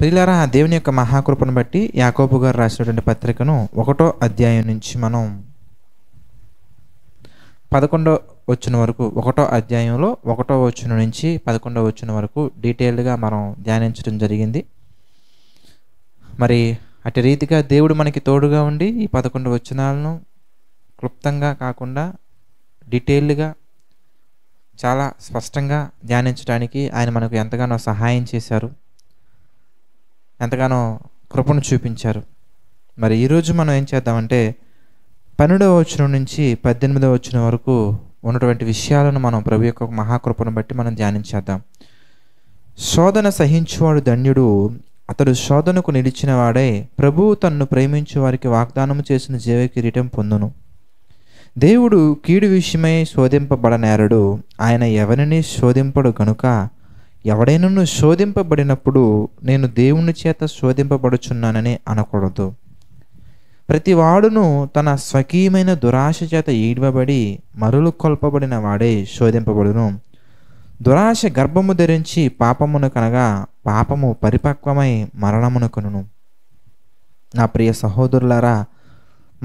ప్రియులారా, దేవుని యొక్క మహాకృపను బట్టి యాకోబు గారు రాసినటువంటి పత్రికను 1వ అధ్యాయం నుంచి మనం 11వ వచనం వరకు 1వ అధ్యాయంలో 1వ వచనం నుంచి 11వ వచనం వరకు డీటెయిల్డ్గా మనం ధ్యానించడం జరిగింది. మరి అటు రీతిగా దేవుడు మనకి తోడుగా ఉండి ఈ 11 వచనాలను క్లుప్తంగా కాకుండా డీటెయిల్డ్గా చాలా స్పష్టంగా ధ్యానించడానికి ఆయన మనకు ఎంతగానో సహాయం చేశారు, ఎంతగానో కృపను చూపించారు. మరి ఈరోజు మనం ఏం చేద్దామంటే 12వ వచనం నుంచి 18వ వచనం వరకు ఉన్నటువంటి విషయాలను మనం ప్రభు యొక్క మహాకృపను బట్టి మనం ధ్యానించేద్దాం. శోధన సహించువాడు ధన్యుడు, అతడు శోధనకు నిలిచిన వాడే ప్రభువు తన్ను ప్రేమించు వారికి వాగ్దానం చేసిన జీవ కిరీటం పొందును. దేవుడు కీడు విషయమై శోధింపబడనేరడు, ఆయన ఎవరిని శోధింపడు గనుక ఎవడైనను శోధింపబడినప్పుడు నేను దేవుని చేత శోధింపబడుచున్నానని అనకూడదు. ప్రతి వాడును తన స్వకీయమైన దురాశ చేత ఈడ్వబడి మరులు కొల్పబడిన వాడే శోధింపబడును. దురాశ గర్భము ధరించి పాపమును కనగా పాపము పరిపక్వమై మరణమును కనును. నా ప్రియ సహోదరులారా,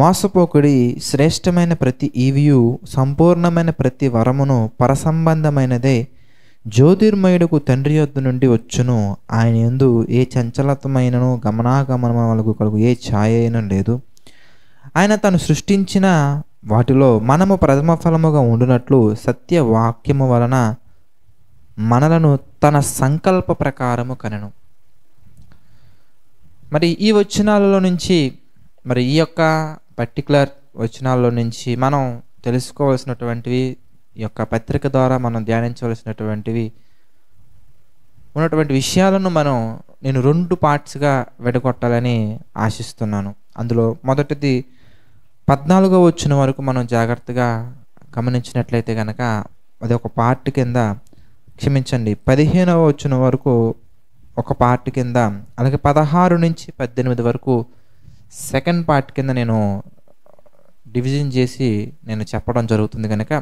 మోసపోకుడి, శ్రేష్టమైన ప్రతి ఈవియు సంపూర్ణమైన ప్రతి వరమును పరసంబంధమైనదే జ్యోతిర్మయుడుకు తండ్రి యొద్ద నుండి వచ్చును. ఆయన యందు ఏ చంచలతమైనను గమనాగమనములకు కలుగు ఏ ఛాయ అయినా లేదు. ఆయన తను సృష్టించిన వాటిలో మనము ప్రథమ ఫలముగా ఉండునట్లు సత్యవాక్యము వలన మనలను తన సంకల్ప ప్రకారము కనెను. మరి ఈ వచనాలలో నుంచి, మరి ఈ యొక్క పర్టికులర్ వచనాల్లో నుంచి మనం తెలుసుకోవాల్సినటువంటివి, ఈ యొక్క పత్రిక ద్వారా మనం ధ్యానించవలసినటువంటివి ఉన్నటువంటి విషయాలను నేను 2 పార్ట్స్గా విడగొట్టాలని ఆశిస్తున్నాను. అందులో మొదటిది 14వ వచనం వరకు మనం జాగ్రత్తగా గమనించినట్లయితే కనుక అది ఒక పార్ట్ కింద, క్షమించండి 15వ వచనం వరకు ఒక పార్ట్ కింద, అలాగే 16 నుంచి 18 వరకు సెకండ్ పార్ట్ కింద నేను డివిజన్ చేసి నేను చెప్పడం జరుగుతుంది. కనుక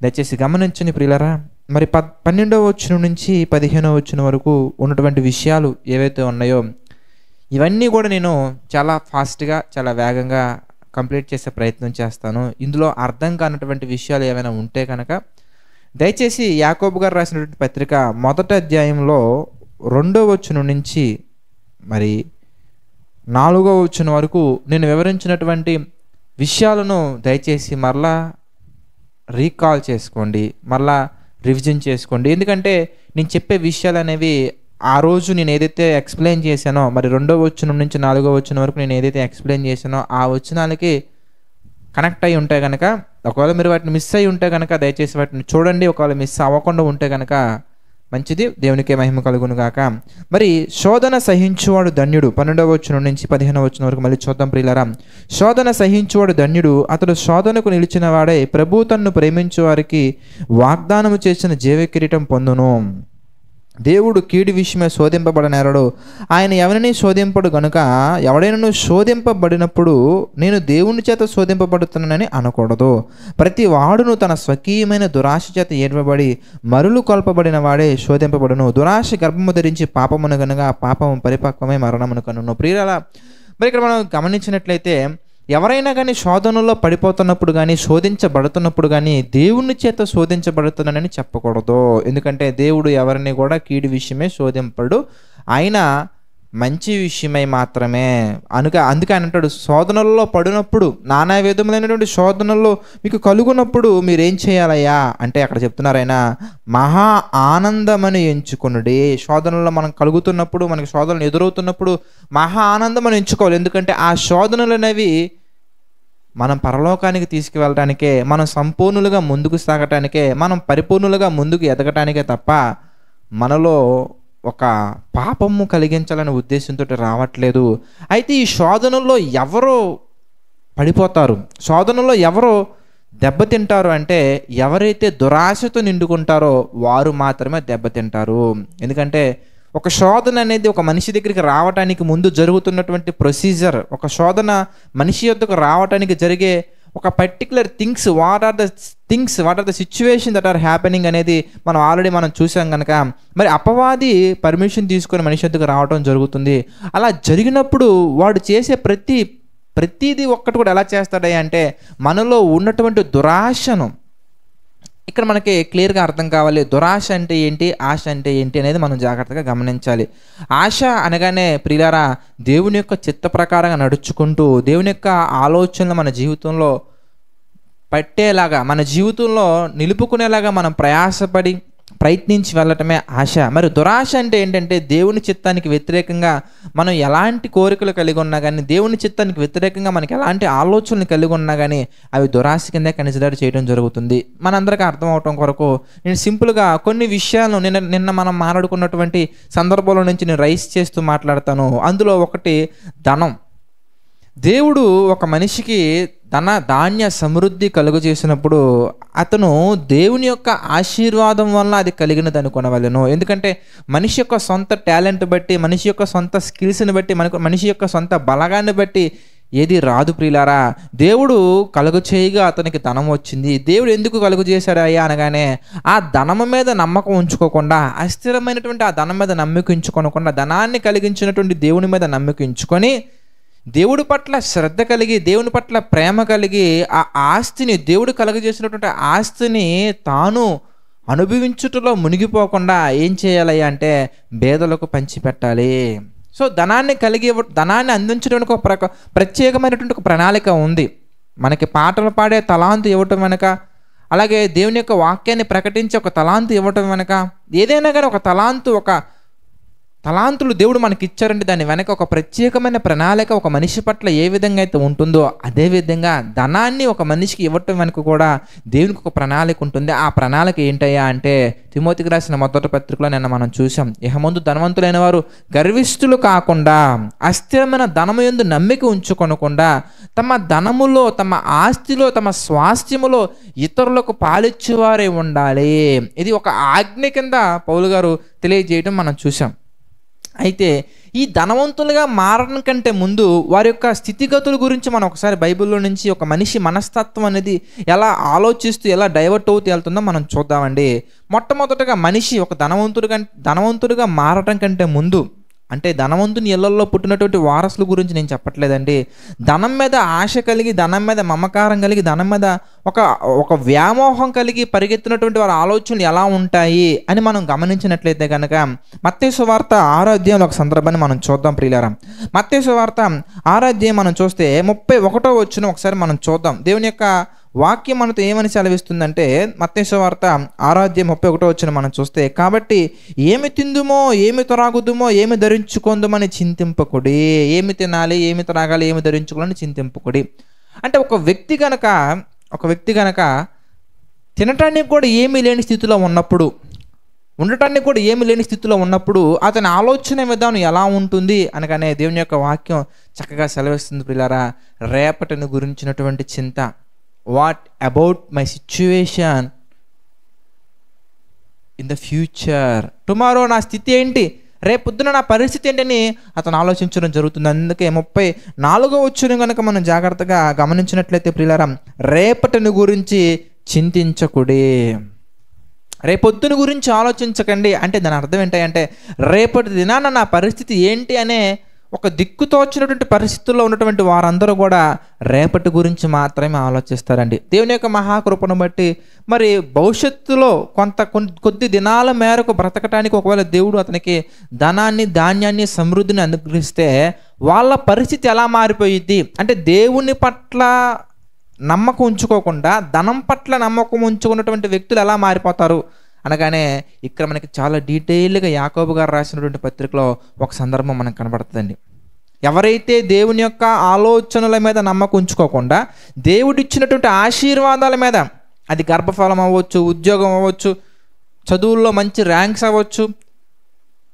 దయచేసి గమనించండి ప్రియులారా. మరి 12వ వచనం నుంచి 15వ వచనం వరకు ఉన్నటువంటి విషయాలు ఏవైతే ఉన్నాయో ఇవన్నీ కూడా నేను చాలా ఫాస్ట్గా, చాలా వేగంగా కంప్లీట్ చేసే ప్రయత్నం చేస్తాను. ఇందులో అర్థం కానటువంటి విషయాలు ఏమైనా ఉంటే కనుక దయచేసి యాకోబు గారు రాసినటువంటి పత్రిక 1వ అధ్యాయంలో 2వ వచనం నుంచి మరి 4వ వచనం వరకు నేను వివరించినటువంటి విషయాలను దయచేసి మరలా రీకాల్ చేసుకోండి, మరలా రివిజన్ చేసుకోండి. ఎందుకంటే నేను చెప్పే విషయాలు అనేవి ఆ రోజు నేను ఏదైతే ఎక్స్ప్లెయిన్ చేశానో, మరి 2వ వచనం నుంచి 4వ వచనం వరకు నేను ఏదైతే ఎక్స్ప్లెయిన్ చేశానో ఆ వచనాలకి కనెక్ట్ అయి ఉంటాయి కనుక, ఒకవేళ మీరు వాటిని మిస్ అయి ఉంటే కనుక దయచేసి వాటిని చూడండి. ఒకవేళ మిస్ అవ్వకుండా ఉంటే కనుక మంచిది, దేవునికే మహిమ కలుగును గాక. మరి శోధన సహించువాడు ధన్యుడు, 12వ వచనం నుంచి 15వ వచనం వరకు మళ్ళీ చూద్దాం ప్రియులారా. శోధన సహించువాడు ధన్యుడు, అతడు శోధనకు నిలిచిన వాడే ప్రభువు తన్ను ప్రేమించు వారికి వాగ్దానము చేసిన జీవ కిరీటం పొందును. దేవుడు కీడు విషయమే శోధింపబడనేరడు, ఆయన ఎవరిని శోధింపడు గనుక ఎవడైనా శోధింపబడినప్పుడు నేను దేవుని చేత శోధింపబడుతున్నానని అనకూడదు. ప్రతి వాడును తన స్వకీయమైన దురాశ చేత ఏడ్వబడి మరులు కొల్పబడిన వాడే శోధింపబడును. దురాశ గర్భము ధరించి పాపమును గనుక పాపము పరిపక్వమై మరణమును కనును. ప్రియులారా, మరి ఇక్కడ మనం గమనించినట్లయితే ఎవరైనా కానీ శోధనలో పడిపోతున్నప్పుడు కానీ శోధించబడుతున్నప్పుడు కానీ దేవుని చేత శోధించబడుతున్నానని చెప్పకూడదు. ఎందుకంటే దేవుడు ఎవరిని కూడా కీడు విషయమే శోధింపడు, ఆయన మంచి విషయమై మాత్రమే. అందుకే ఆయన అంటాడు, శోధనల్లో పడినప్పుడు, నానా విధములైనటువంటి శోధనల్లో మీకు కలుగునప్పుడు మీరేం చేయాలయ్యా అంటే అక్కడ చెప్తున్నారు ఆయన మహా ఆనందమని ఎంచుకొనుడి. శోధనలో మనం కలుగుతున్నప్పుడు, మనకి శోధనలు ఎదురవుతున్నప్పుడు మహా ఆనందం ఎంచుకోవాలి. ఎందుకంటే ఆ శోధనలు అనేవి మనం పరలోకానికి తీసుకువెళ్ళటానికే, మనం సంపూర్ణులుగా ముందుకు సాగటానికే, మనం పరిపూర్ణులుగా ముందుకు ఎదగటానికే తప్ప మనలో ఒక పాపము కలిగించాలనే ఉద్దేశంతో రావట్లేదు. అయితే ఈ శోధనలో ఎవరో పడిపోతారు, శోధనలో ఎవరో దెబ్బతింటారు అంటే ఎవరైతే దురాశతో నిండుకుంటారో వారు మాత్రమే దెబ్బతింటారు. ఎందుకంటే ఒక శోధన అనేది ఒక మనిషి దగ్గరికి రావటానికి ముందు జరుగుతున్నటువంటి ప్రొసీజర్, ఒక శోధన మనిషి యొద్దకు రావటానికి జరిగే ఒక particular things, what are the things, what are the situation that are happening అనేది మనం చూసాం కనుక, మరి అపవాది పర్మిషన్ తీసుకొని మనిషి వద్దకు రావడం జరుగుతుంది. అలా జరిగినప్పుడు వాడు చేసే ప్రతిదీ ఒక్కటి కూడా ఎలా చేస్తాడయ్యా అంటే మనలో ఉన్నటువంటి దురాశను, ఇక్కడ మనకి క్లియర్గా అర్థం కావాలి. దురాశ అంటే ఏంటి, ఆశ అంటే ఏంటి అనేది మనం జాగ్రత్తగా గమనించాలి. ఆశ అనగానే ప్రియులారా, దేవుని యొక్క చిత్త ప్రకారంగా నడుచుకుంటూ దేవుని యొక్క ఆలోచనలు మన జీవితంలో పట్టేలాగా, మన జీవితంలో నిలుపుకునేలాగా మనం ప్రయత్నించి వెళ్ళటమే ఆశ. మరి దురాశ అంటే ఏంటంటే దేవుని చిత్తానికి వ్యతిరేకంగా మనం ఎలాంటి కోరికలు కలిగి ఉన్నా కానీ, దేవుని చిత్తానికి వ్యతిరేకంగా మనకి ఎలాంటి ఆలోచనలు కలిగి ఉన్నా కానీ అవి దురాశ కింద కన్సిడర్ చేయడం జరుగుతుంది. మనందరికీ అర్థం అవటం కొరకు నేను సింపుల్గా కొన్ని విషయాలను నిన్న మనం మాట్లాడుకున్నటువంటి సందర్భంలో నుంచి నేను రైస్ చేస్తూ మాట్లాడతాను. అందులో ఒకటి ధనం. దేవుడు ఒక మనిషికి ధాన్య సమృద్ధి కలుగు చేసినప్పుడు అతను దేవుని యొక్క ఆశీర్వాదం వల్ల అది కలిగినది అనుకొనవలెను. ఎందుకంటే మనిషి యొక్క సొంత టాలెంట్ బట్టి, మనిషి యొక్క సొంత స్కిల్స్ని బట్టి, మనిషి యొక్క సొంత బలగాన్ని బట్టి ఏది రాదు ప్రియులారా. దేవుడు కలుగు చేయగా అతనికి ధనం వచ్చింది. దేవుడు ఎందుకు కలుగు చేశాడు అయ్యా అనగానే ఆ ధనము మీద నమ్మకం ఉంచుకోకుండా, అస్థిరమైనటువంటి ఆ ధనం మీద నమ్మకం ఉంచుకోకుండా, ధనాన్ని కలిగించినటువంటి దేవుని మీద నమ్మకం ఉంచుకొని దేవుడి పట్ల శ్రద్ధ కలిగి, దేవుని పట్ల ప్రేమ కలిగి, ఆ ఆస్తిని, దేవుడు కలుగజేసినటువంటి ఆస్తిని తాను అనుభవించుటలో మునిగిపోకుండా ఏం చేయాలి అంటే పేదలకు పంచిపెట్టాలి. సో ధనాన్ని అందించడానికి ఒక ప్రత్యేకమైనటువంటి ఒక ప్రణాళిక ఉంది. మనకి పాటలు పాడే తలాంతు ఇవ్వటం వెనక, అలాగే దేవుని యొక్క వాక్యాన్ని ప్రకటించే ఒక తలాంతు ఇవ్వటం వెనక, ఏదైనా కానీ ఒక తలాంతులు దేవుడు మనకి ఇచ్చారంటే దాని వెనక ఒక ప్రత్యేకమైన ప్రణాళిక ఒక మనిషి పట్ల ఏ విధంగా అయితే ఉంటుందో అదేవిధంగా ధనాన్ని ఒక మనిషికి ఇవ్వటం వెనక కూడా దేవునికి ఒక ప్రణాళిక ఉంటుంది. ఆ ప్రణాళిక ఏంటయ్యా అంటే తిమోతికి రాసిన మొదటి పత్రికలో నిన్న మనం చూసాం. ఇహమందు ధనవంతులైన వారు గర్విష్ఠులు కాకుండా, అస్థిరమైన ధనము యందు నమ్మిక ఉంచుకొనకుండా, తమ ధనములో, తమ ఆస్తిలో, తమ స్వాస్థ్యములో ఇతరులకు పాలిచ్చేవారే ఉండాలి. ఇది ఒక ఆజ్ఞ కింద పౌలు గారు తెలియజేయడం మనం చూసాం. అయితే ఈ ధనవంతులుగా మారడం కంటే ముందు వారి యొక్క స్థితిగతుల గురించి మనం ఒకసారి బైబిల్లో నుంచి ఒక మనిషి మనస్తత్వం అనేది ఎలా ఆలోచిస్తూ ఎలా డైవర్ట్ అవుతూ వెళ్తుందో మనం చూద్దామండి. మొట్టమొదటగా మనిషి ఒక ధనవంతుడిగా మారడం కంటే ముందు, అంటే ధనవంతుని ఇళ్లలో పుట్టినటువంటి వారసుల గురించి నేను చెప్పట్లేదండి. ధనం మీద ఆశ కలిగి, ధనం మీద మమకారం కలిగి, ధనం మీద ఒక వ్యామోహం కలిగి పరిగెత్తినటువంటి వారి ఆలోచనలు ఎలా ఉంటాయి అని మనం గమనించినట్లయితే కనుక మత్తయి సువార్త 6వ అధ్యాయంలో ఒక సందర్భాన్ని మనం చూద్దాం ప్రియులారా. మత్తయి సువార్త 6వ అధ్యాయం మనం చూస్తే 31వ వచనం ఒకసారి మనం చూద్దాం. దేవుని యొక్క వాక్యం మనతో ఏమని సెలవిస్తుందంటే మత్తయి సువార్త 6వ అధ్యాయం 31వ వచనం మనం చూస్తే, కాబట్టి ఏమి తిందుమో, ఏమి త్రాగుదుమో, ఏమి ధరించుకుందుమని చింతింపకుడి. ఏమి తినాలి, ఏమి త్రాగాలి, ఏమి ధరించుకోవాలని చింతింపకుడి. అంటే ఒక వ్యక్తి కనుక తినటానికి కూడా ఏమీ లేని స్థితిలో ఉన్నప్పుడు, ఉండటానికి కూడా ఏమి లేని స్థితిలో ఉన్నప్పుడు అతని ఆలోచన విధానం ఎలా ఉంటుంది అనగానే దేవుని యొక్క వాక్యం చక్కగా సెలవిస్తుంది ప్రియులారా. రేపటిని గురించినటువంటి చింత, what about my situation in the future, tomorrow నా స్థితి ఏంటి, రేపొద్దున నా పరిస్థితి ఏంటని అతను ఆలోచించడం జరుగుతుంది. అందుకే 34వ వచనం కనుక మనం జాగ్రత్తగా గమనించినట్లయితే ప్రియులారా, రేపటిని గురించి చింతించకుడి. రేపొద్దున గురించి ఆలోచించకండి అంటే దాని అర్థం ఏంటంటే రేపటి దినాన నా పరిస్థితి ఏంటి అనే ఒక దిక్కుతోచినటువంటి పరిస్థితుల్లో ఉన్నటువంటి వారందరూ కూడా రేపటి గురించి మాత్రమే ఆలోచిస్తారండి. దేవుని యొక్క మహాకృపను బట్టి మరి భవిష్యత్తులో కొద్ది దినాల మేరకు బ్రతకటానికి ఒకవేళ దేవుడు అతనికి ధనాన్ని, ధాన్యాన్ని, సమృద్ధిని అనుగ్రహిస్తే వాళ్ళ పరిస్థితి ఎలా మారిపోయిద్ది అంటే దేవుని పట్ల నమ్మకం ఉంచుకోకుండా ధనం పట్ల నమ్మకం ఉంచుకున్నటువంటి వ్యక్తులు ఎలా మారిపోతారు అనగానే ఇక్కడ మనకి చాలా డీటెయిల్గా యాకోబు గారు రాసినటువంటి పత్రికలో ఒక సందర్భం మనకు కనబడుతుందండి. ఎవరైతే దేవుని యొక్క ఆలోచనల మీద నమ్మకం ఉంచుకోకుండా దేవుడిచ్చినటువంటి ఆశీర్వాదాల మీద, అది గర్భఫలం అవ్వచ్చు, ఉద్యోగం అవ్వచ్చు, చదువుల్లో మంచి ర్యాంక్స్ అవ్వచ్చు,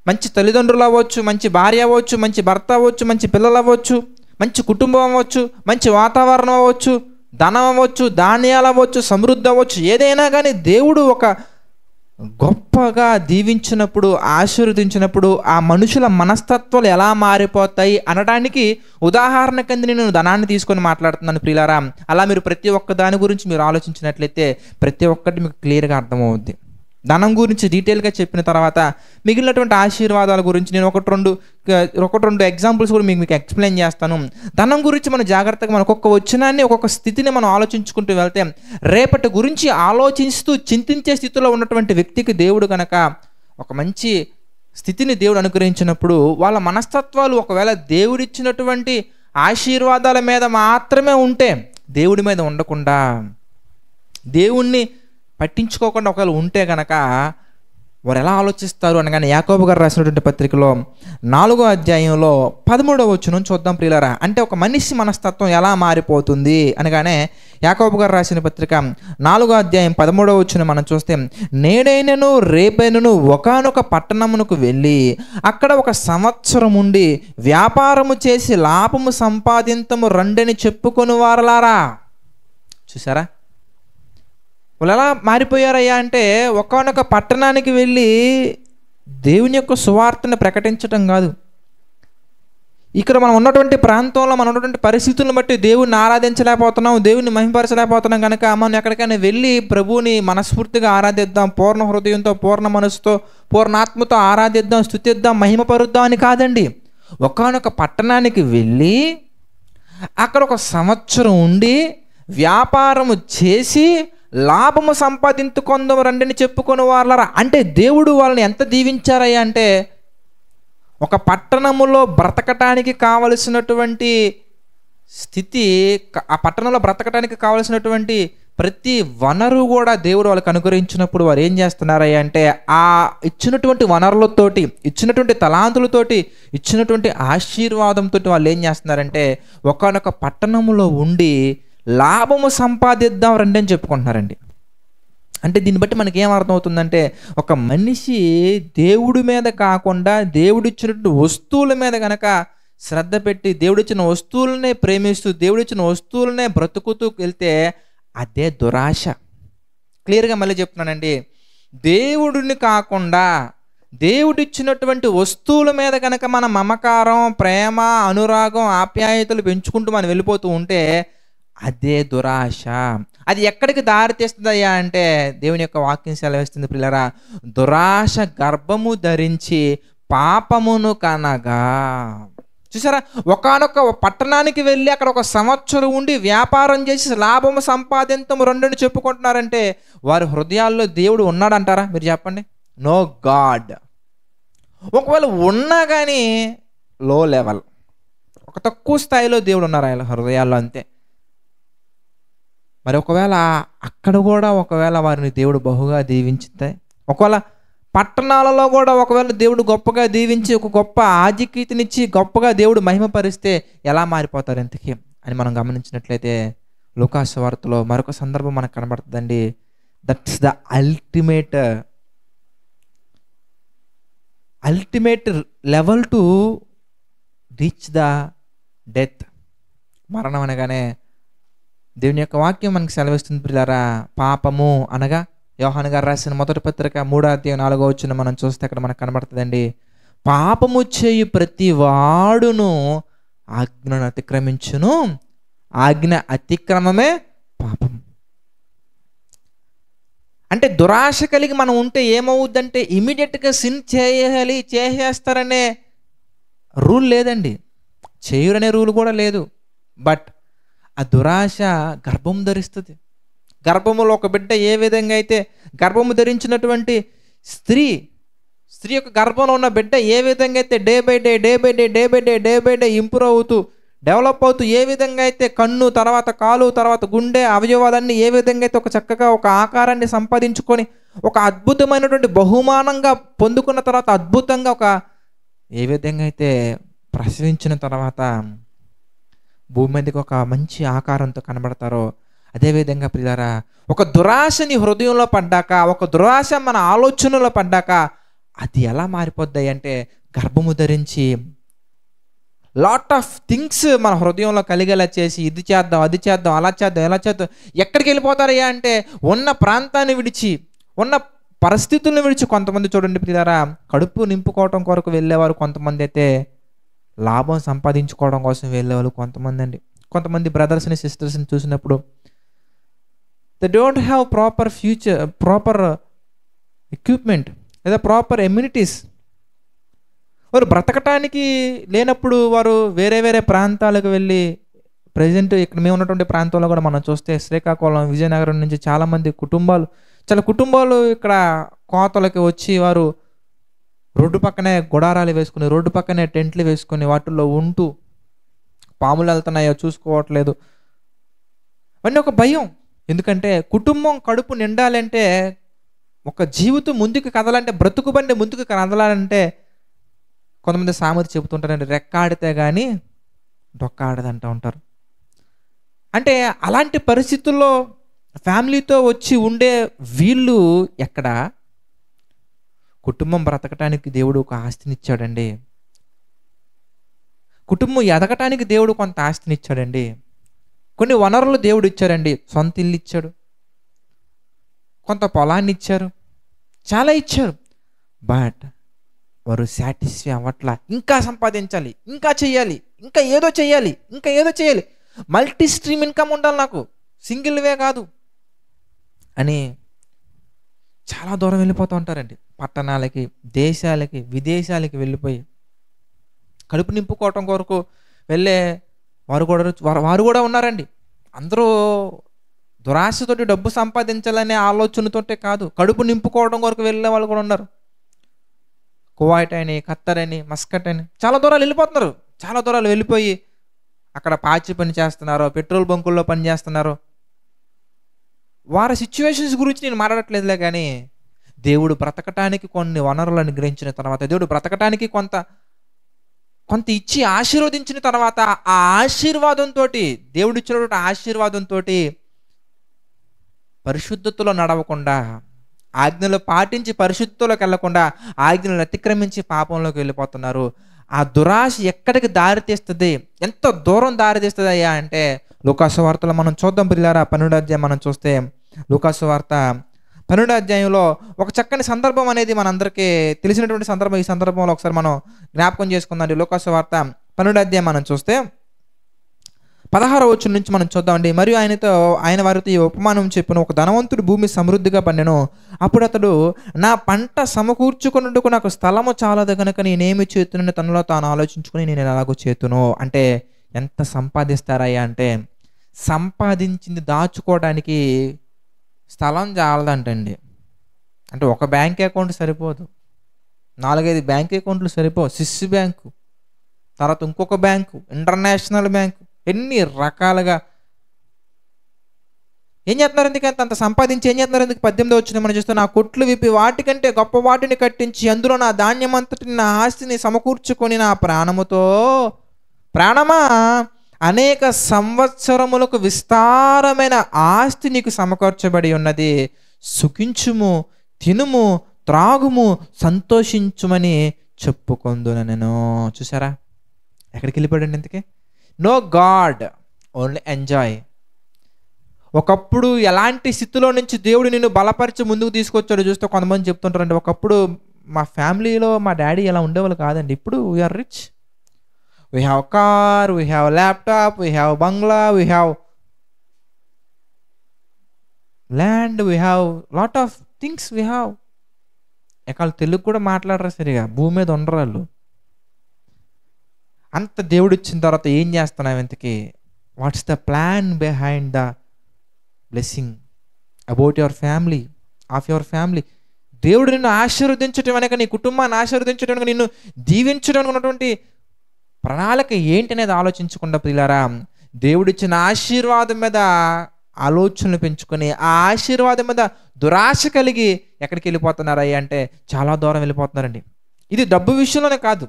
మంచి తల్లిదండ్రులు అవ్వచ్చు, మంచి భార్య అవ్వచ్చు, మంచి భర్త అవ్వచ్చు, మంచి పిల్లలు అవ్వచ్చు, మంచి కుటుంబం అవ్వచ్చు, మంచి వాతావరణం అవ్వచ్చు, ధనం అవ్వచ్చు, ధాన్యాలు అవ్వచ్చు, సమృద్ధి అవ్వచ్చు, ఏదైనా కానీ దేవుడు గొప్పగా దీవించినప్పుడు, ఆశీర్వదించినప్పుడు ఆ మనుషుల మనస్తత్వాలు ఎలా మారిపోతాయి అనడానికి ఉదాహరణ కింద నేను ధనాన్ని తీసుకొని మాట్లాడుతున్నాను ప్రియులారా. అలా మీరు ప్రతి ఒక్క దాని గురించి మీరు ఆలోచించినట్లయితే ప్రతి ఒక్కటి మీకు క్లియర్గా అర్థమవుద్ది. ధనం గురించి డీటెయిల్గా చెప్పిన తర్వాత మిగిలినటువంటి ఆశీర్వాదాల గురించి నేను ఒకటి రెండు ఎగ్జాంపుల్స్ కూడా మీకు ఎక్స్ప్లెయిన్ చేస్తాను. ధనం గురించి మనం జాగ్రత్తగా మన ఒక్కొక్క వచనాన్ని, ఒక్కొక్క స్థితిని మనం ఆలోచించుకుంటూ వెళ్తే రేపటి గురించి ఆలోచిస్తూ చింతించే స్థితిలో ఉన్నటువంటి వ్యక్తికి దేవుడు కనుక ఒక మంచి స్థితిని దేవుడు అనుగ్రహించినప్పుడు వాళ్ళ మనస్తత్వాలు ఒకవేళ దేవుడిచ్చినటువంటి ఆశీర్వాదాల మీద మాత్రమే ఉంటే, దేవుడి మీద ఉండకుండా, దేవుణ్ణి పట్టించుకోకుండా ఒకవేళ ఉంటే గనక వారు ఎలా ఆలోచిస్తారు అనగానే యాకోబు గారు రాసినటువంటి పత్రికలో 4వ అధ్యాయంలో 13వ వచనం చూద్దాం ప్రియులారా. అంటే ఒక మనిషి మనస్తత్వం ఎలా మారిపోతుంది అనగానే యాకోబు గారు రాసిన పత్రిక 4వ అధ్యాయం 13వ వచనం మనం చూస్తే, నేడైనను రేపైనను ఒకానొక పట్టణమునకు వెళ్ళి అక్కడ 1 సంవత్సరం ఉండి వ్యాపారము చేసి లాభము సంపాదింతము రండని చెప్పుకొని వారలారా. చూసారా వాళ్ళు ఎలా మారిపోయారయ్యా అంటే, ఒకానొక పట్టణానికి వెళ్ళి దేవుని యొక్క సువార్తను ప్రకటించటం కాదు, ఇక్కడ మనం ఉన్నటువంటి ప్రాంతంలో మనం ఉన్నటువంటి పరిస్థితులను బట్టి దేవుణ్ణి ఆరాధించలేకపోతున్నాం, దేవుణ్ణి మహిమపరచలేకపోతున్నాం కనుక మనం ఎక్కడికైనా వెళ్ళి ప్రభువుని మనస్ఫూర్తిగా ఆరాధిద్దాం, పూర్ణ హృదయంతో, పూర్ణ మనసుతో, పూర్ణాత్మతో ఆరాధిద్దాం, స్తుతిద్దాం, మహిమపరుద్దాం అని కాదండి. ఒకానొక పట్టణానికి వెళ్ళి అక్కడ 1 సంవత్సరం ఉండి వ్యాపారము చేసి లాభము సంపాదించుకొందాం రండిని చెప్పుకొని వాళ్ళరా. అంటే దేవుడు వాళ్ళని ఎంత దీవించారయ్యా అంటే, ఒక పట్టణములో బ్రతకటానికి కావలసినటువంటి స్థితి, ఆ పట్టణంలో బ్రతకటానికి కావలసినటువంటి ప్రతి వనరు కూడా దేవుడు వాళ్ళకి అనుగ్రహించినప్పుడు వారు ఏం చేస్తున్నారయ్యా అంటే, ఆ ఇచ్చినటువంటి వనరులతోటి, ఇచ్చినటువంటి తలాంతులతోటి, ఇచ్చినటువంటి ఆశీర్వాదంతో వాళ్ళు ఏం చేస్తున్నారంటే ఒకానొక పట్టణములో ఉండి లాభము సంపాదిద్దాం రండి అని చెప్పుకుంటున్నారండి. అంటే దీన్ని బట్టి మనకి ఏం అర్థమవుతుందంటే, ఒక మనిషి దేవుడి మీద కాకుండా దేవుడిచ్చినటువంటి వస్తువుల మీద కనుక శ్రద్ధ పెట్టి, దేవుడిచ్చిన వస్తువులనే ప్రేమిస్తూ, దేవుడిచ్చిన వస్తువులనే బ్రతుకుతూ వెళ్తే అదే దురాశ. క్లియర్గా మళ్ళీ చెప్తున్నానండి, దేవుడిని కాకుండా దేవుడిచ్చినటువంటి వస్తువుల మీద కనుక మన మమకారం, ప్రేమ, అనురాగం, ఆప్యాయతలు పెంచుకుంటూ మనం వెళ్ళిపోతూ ఉంటే అదే దురాశ. అది ఎక్కడికి దారి తీస్తుందయ్యా అంటే, దేవుని యొక్క వాక్యం సెలవిస్తుంది ప్రియులారా, దురాశ గర్భము ధరించి పాపమును కనగా. చూసారా, ఒకానొక పట్టణానికి వెళ్ళి అక్కడ 1 సంవత్సరం ఉండి వ్యాపారం చేసి లాభము సంపాదించము రెండుని చెప్పుకుంటున్నారంటే వారి హృదయాల్లో దేవుడు ఉన్నాడంటారా? మీరు చెప్పండి. No God. ఒకవేళ ఉన్నా కానీ లో లెవెల్, ఒక తక్కువ స్థాయిలో దేవుడు ఉన్నారు ఆయన హృదయాల్లో, అంతే. మరి ఒకవేళ అక్కడ కూడా ఒకవేళ వారిని దేవుడు బహుగా దీవించితే, ఒకవేళ పట్టణాలలో కూడా ఒకవేళ దేవుడు గొప్పగా దీవించి ఒక గొప్ప ఆధిక్యతనిచ్చి గొప్పగా దేవుడు మహిమపరిస్తే ఎలా మారిపోతారు ఇంతకీ అని మనం గమనించినట్లయితే లూకాసు వార్తలో మరొక సందర్భం మనకు కనబడుతుందండి. That's the ultimate level to reach the death. మరణం అనగానే దేవుని యొక్క వాక్యం మనకి సెలవిస్తుంది ప్రియులారా, పాపము అనగా యోహాను గారు రాసిన మొదటి పత్రిక 3వ అధ్యాయం 4వ వచనం మనం చూస్తే అక్కడ మనకు కనబడుతుందండి, పాపము చేయు ప్రతి వాడును ఆజ్ఞను అతిక్రమించును, ఆజ్ఞ అతిక్రమమే పాపం. అంటే దురాశ కలిగి మనం ఉంటే ఏమవుద్దంటే ఇమీడియట్గా సిన్ చేసేస్తారనే రూల్ లేదండి, చేయురనే రూల్ కూడా లేదు. బట్ ఆ దురాశ గర్భం ధరిస్తుంది. గర్భములో ఒక బిడ్డ ఏ విధంగా అయితే గర్భము ధరించినటువంటి స్త్రీ యొక్క గర్భంలో ఉన్న బిడ్డ ఏ విధంగా అయితే డే బై డే ఇంప్రూవ్ అవుతూ డెవలప్ అవుతూ, ఏ విధంగా అయితే కన్ను, తర్వాత కాలు, తర్వాత గుండె, అవయవాలన్నీ ఏ విధంగా అయితే ఒక చక్కగా ఒక ఆకారాన్ని సంపాదించుకొని ఒక అద్భుతమైనటువంటి బహుమానంగా పొందుకున్న తర్వాత అద్భుతంగా ఏ విధంగా అయితే ప్రసవించిన తర్వాత భూమి మీదకి ఒక మంచి ఆకారంతో కనబడతారో, అదేవిధంగా ప్రియులారా ఒక దురాశని హృదయంలో పడ్డాక, ఒక దురాశ మన ఆలోచనలో పడ్డాక అది ఎలా మారిపోద్ది అంటే గర్భము ధరించి లాట్ ఆఫ్ థింగ్స్ మన హృదయంలో కలిగేలా చేసి ఇది చేద్దాం, అది చేద్దాం, అలా చేద్దాం, ఎలా చేద్దాం, ఎక్కడికి వెళ్ళిపోతారయ్యా అంటే ఉన్న ప్రాంతాన్ని విడిచి, ఉన్న పరిస్థితులను విడిచి కొంతమంది చూడండి ప్రియులారా, కడుపు నింపుకోవటం కొరకు వెళ్ళేవారు కొంతమంది అయితే, లాభం సంపాదించుకోవడం కోసం వెళ్ళేవాళ్ళు కొంతమంది అండి. కొంతమంది బ్రదర్స్ని సిస్టర్స్ని చూసినప్పుడు they don't have proper equipment లేదా ప్రాపర్ ఎమ్యూనిటీస్. వారు బ్రతకటానికి లేనప్పుడు వారు వేరే వేరే ప్రాంతాలకు వెళ్ళి, ప్రజెంట్ ఇక్కడ మేము ఉన్నటువంటి ప్రాంతంలో కూడా మనం చూస్తే శ్రీకాకుళం, విజయనగరం నుంచి చాలామంది కుటుంబాలు ఇక్కడ కోతలకి వచ్చి వారు రోడ్డు పక్కనే గుడారాలు వేసుకుని, రోడ్డు పక్కనే టెంట్లు వేసుకుని వాటిల్లో ఉంటూ, పాములు వెళ్తున్నాయో చూసుకోవట్లేదు. అవన్నీ ఒక భయం. ఎందుకంటే కుటుంబం కడుపు నిండాలంటే, ఒక జీవితం ముందుకు కదలంటే, బ్రతుకు బండి ముందుకు కదలాలంటే కొంతమంది సామెత చెబుతుంటారండి, రెక్కాడితే కానీ డొక్కాడదంటూ ఉంటారు. అంటే అలాంటి పరిస్థితుల్లో ఫ్యామిలీతో వచ్చి ఉండే వీళ్ళు ఎక్కడ కుటుంబం బ్రతకటానికి దేవుడు ఒక ఆస్తినిచ్చాడండి. కుటుంబం ఎదగటానికి దేవుడు కొంత ఆస్తినిచ్చాడండి. కొన్ని వనరులు దేవుడు ఇచ్చారండి. సొంత ఇల్లు ఇచ్చాడు, కొంత పొలాన్ని ఇచ్చారు, చాలా ఇచ్చారు. బట్ వారు సాటిస్ఫై అవ్వట్లా. ఇంకా సంపాదించాలి, ఇంకా చెయ్యాలి, ఇంకా ఏదో చేయాలి, మల్టీ స్ట్రీమ్ ఇన్కమ్ ఉండాలి, నాకు సింగిల్ వే కాదు అని చాలా దూరం వెళ్ళిపోతూ ఉంటారండి. పట్టణాలకి, దేశాలకి, విదేశాలకి వెళ్ళిపోయి కడుపు నింపుకోవటం కొరకు వెళ్ళే వారు కూడా ఉన్నారండి. అందరూ దురాశతోటి డబ్బు సంపాదించాలనే ఆలోచనతోటే కాదు, కడుపు నింపుకోవడం కొరకు వెళ్ళే వాళ్ళు కూడా ఉన్నారు. కువైట్ అని, ఖత్తర్ అని, మస్కట్ అని చాలా దూరాలు వెళ్ళిపోతున్నారు. చాలా దూరాలు వెళ్ళిపోయి అక్కడ పాచి పని చేస్తున్నారో, పెట్రోల్ బంకుల్లో పని చేస్తున్నారో. వారి సిచ్యువేషన్స్ గురించి నేను మాట్లాడట్లేదులే, కానీ దేవుడు బ్రతకటానికి కొన్ని వనరులను అనుగ్రహించిన తర్వాత, దేవుడు బ్రతకటానికి కొంత ఇచ్చి ఆశీర్వదించిన తర్వాత, ఆ ఆశీర్వాదంతో, దేవుడు ఇచ్చినటువంటి ఆశీర్వాదంతో పరిశుద్ధతలో నడవకుండా, ఆజ్ఞలు పాటించి పరిశుద్ధతలోకి వెళ్లకుండా ఆజ్ఞలను అతిక్రమించి పాపంలోకి వెళ్ళిపోతున్నారు. ఆ దురాశ ఎక్కడికి దారితీస్తుంది, ఎంత దూరం దారితీస్తుంది అయ్యా అంటే, లూకాసు వార్తలో మనం చూద్దాం ప్రియులారా. 12వ అధ్యాయం మనం చూస్తే, లూకాసు వార్త 12వ అధ్యాయంలో ఒక చక్కని సందర్భం అనేది మనందరికీ తెలిసినటువంటి సందర్భం. ఈ సందర్భంలో ఒకసారి మనం జ్ఞాపకం చేసుకుందాం. లూకాసు వార్త 12వ అధ్యాయం మనం చూస్తే 16వ వచనం నుంచి మనం చూద్దామండి. మరియు ఆయన వారితో ఈ ఉపమానం చెప్పిన, ఒక ధనవంతుడు భూమి సమృద్ధిగా పండెను. అప్పుడు అతడు, నా పంట సమకూర్చుకున్నట్టుకు నాకు స్థలము చాలదు గనుక నేనేమి చేతునని తనలో తాను ఆలోచించుకుని నేను ఎలాగో చేతును. అంటే ఎంత సంపాదిస్తారయ్యా అంటే, సంపాదించింది దాచుకోవడానికి స్థలం చాలదంటండి. అంటే ఒక బ్యాంక్ అకౌంట్ సరిపోదు, 4-5 బ్యాంక్ అకౌంట్లు సరిపోవు. స్విస్ బ్యాంకు, తర్వాత ఇంకొక బ్యాంకు, ఇంటర్నేషనల్ బ్యాంకు, ఎన్ని రకాలుగా. ఏం చేస్తున్నారు ఎందుకంటే అంత సంపాదించి ఏం చేస్తున్నారు ఎందుకు? 18వ వచనం మనం చూస్తే, నా కొట్లు విప్పి వాటికంటే గొప్ప వాటిని కట్టించి అందులో నా ధాన్యమంతటిని, నా ఆస్తిని సమకూర్చుకొని నా ప్రాణమా అనేక సంవత్సరములకు విస్తారమైన ఆస్తి నీకు సమకూర్చబడి ఉన్నది, సుఖించుము, తినుము, త్రాగుము, సంతోషించుమని చెప్పుకొందును నేను. చూసారా ఎక్కడికి వెళ్ళిపోయాడండి ఇంతకీ? No God, only enjoy. ఒకప్పుడు ఎలాంటి స్థితిలో నుంచి దేవుడు నిన్ను బలపరిచి ముందుకు తీసుకొచ్చాడు చూస్తే కొంతమంది చెప్తుంటారండి, ఒకప్పుడు మా ఫ్యామిలీలో మా డాడీ ఎలా ఉండేవాళ్ళు కాదండి, ఇప్పుడు we are rich, we have car, we have laptop, we have బంగ్లా, we have land, we have lot of things we have. ఎక్కడ తెలుగు కూడా మాట్లాడరు సరిగా, భూమి మీద ఉండరు వాళ్ళు. అంత దేవుడు ఇచ్చిన తర్వాత ఏం చేస్తున్నావు ఇంతకీ? What's the plan behind the blessing about your family, of your family? దేవుడు నిన్ను ఆశీర్వదించడం అనగా, నీ కుటుంబాన్ని ఆశీర్వదించడం అనగా, నిన్ను దీవించడం ఉన్నటువంటి ప్రణాళిక ఏంటి అనేది ఆలోచించకుండా ప్రియులారా, దేవుడిచ్చిన ఆశీర్వాదం మీద ఆలోచనలు పెంచుకొని ఆ ఆశీర్వాదం మీద దురాశ కలిగి ఎక్కడికి వెళ్ళిపోతున్నారయ్యా అంటే చాలా దూరం వెళ్ళిపోతున్నారండి. ఇది డబ్బు విషయంలోనే కాదు,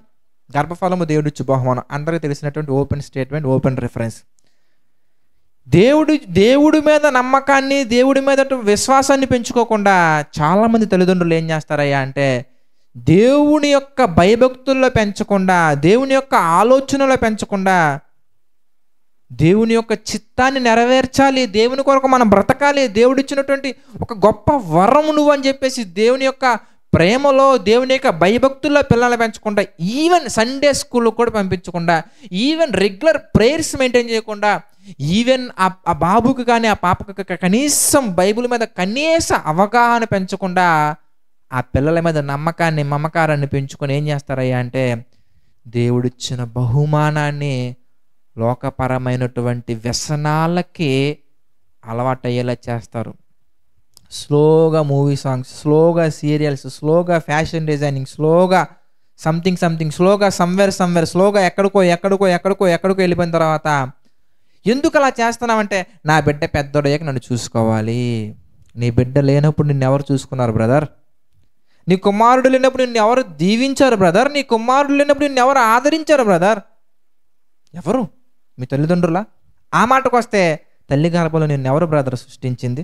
గర్భఫలము దేవుడిచ్చి బహుమానం అందరికీ తెలిసినటువంటి ఓపెన్ స్టేట్మెంట్, ఓపెన్ రిఫరెన్స్. దేవుడి మీద నమ్మకాన్ని, దేవుడి మీద విశ్వాసాన్ని పెంచుకోకుండా చాలామంది తల్లిదండ్రులు ఏం చేస్తారయ్యా అంటే, దేవుని యొక్క భయభక్తుల్లో పెంచకుండా, దేవుని యొక్క ఆలోచనలో పెంచకుండా దేవుని యొక్క చిత్తాన్ని నెరవేర్చాలి, దేవుని కొరకు మనం బ్రతకాలి, దేవుడిచ్చినటువంటి ఒక గొప్ప వరం నువ్వు అని చెప్పేసి దేవుని యొక్క ప్రేమలో, దేవుని యొక్క భయభక్తుల్లో పిల్లల్ని పెంచకుండా, ఈవెన్ సండే స్కూల్లో కూడా పంపించకుండా, ఈవెన్ రెగ్యులర్ ప్రేయర్స్ మెయింటైన్ చేయకుండా, ఈవెన్ ఆ బాబుకి కానీ ఆ పాపకి కనీసం బైబిల్ మీద కనీస అవగాహన పెంచకుండా ఆ పిల్లల మీద నమ్మకాన్ని, మమకారాన్ని పెంచుకొని ఏం చేస్తారయ్యా అంటే దేవుడిచ్చిన బహుమానాన్ని లోకపరమైనటువంటి వ్యసనాలకి అలవాటయ్యేలా చేస్తారు. స్లోగా మూవీ సాంగ్స్, స్లోగా సీరియల్స్, స్లోగా ఫ్యాషన్ డిజైనింగ్, స్లోగా సంథింగ్, స్లోగా సమ్వేర్, స్లోగా ఎక్కడికో వెళ్ళిపోయిన తర్వాత ఎందుకు అలా చేస్తున్నామంటే నా బిడ్డ పెద్దోడయ్యాక నన్ను చూసుకోవాలి. నీ బిడ్డ లేనప్పుడు నిన్ను ఎవరు చూసుకున్నారు బ్రదర్? నీ కుమారుడు లేనప్పుడు నిన్ను ఎవరు దీవించారు బ్రదర్? నీ కుమారుడు లేనప్పుడు నిన్ను ఎవరు ఆదరించారు బ్రదర్? ఎవరు? మీ తల్లిదండ్రులా? ఆ మాటకు వస్తే తల్లి గర్భంలో నిన్ను ఎవరు బ్రదర్ సృష్టించింది?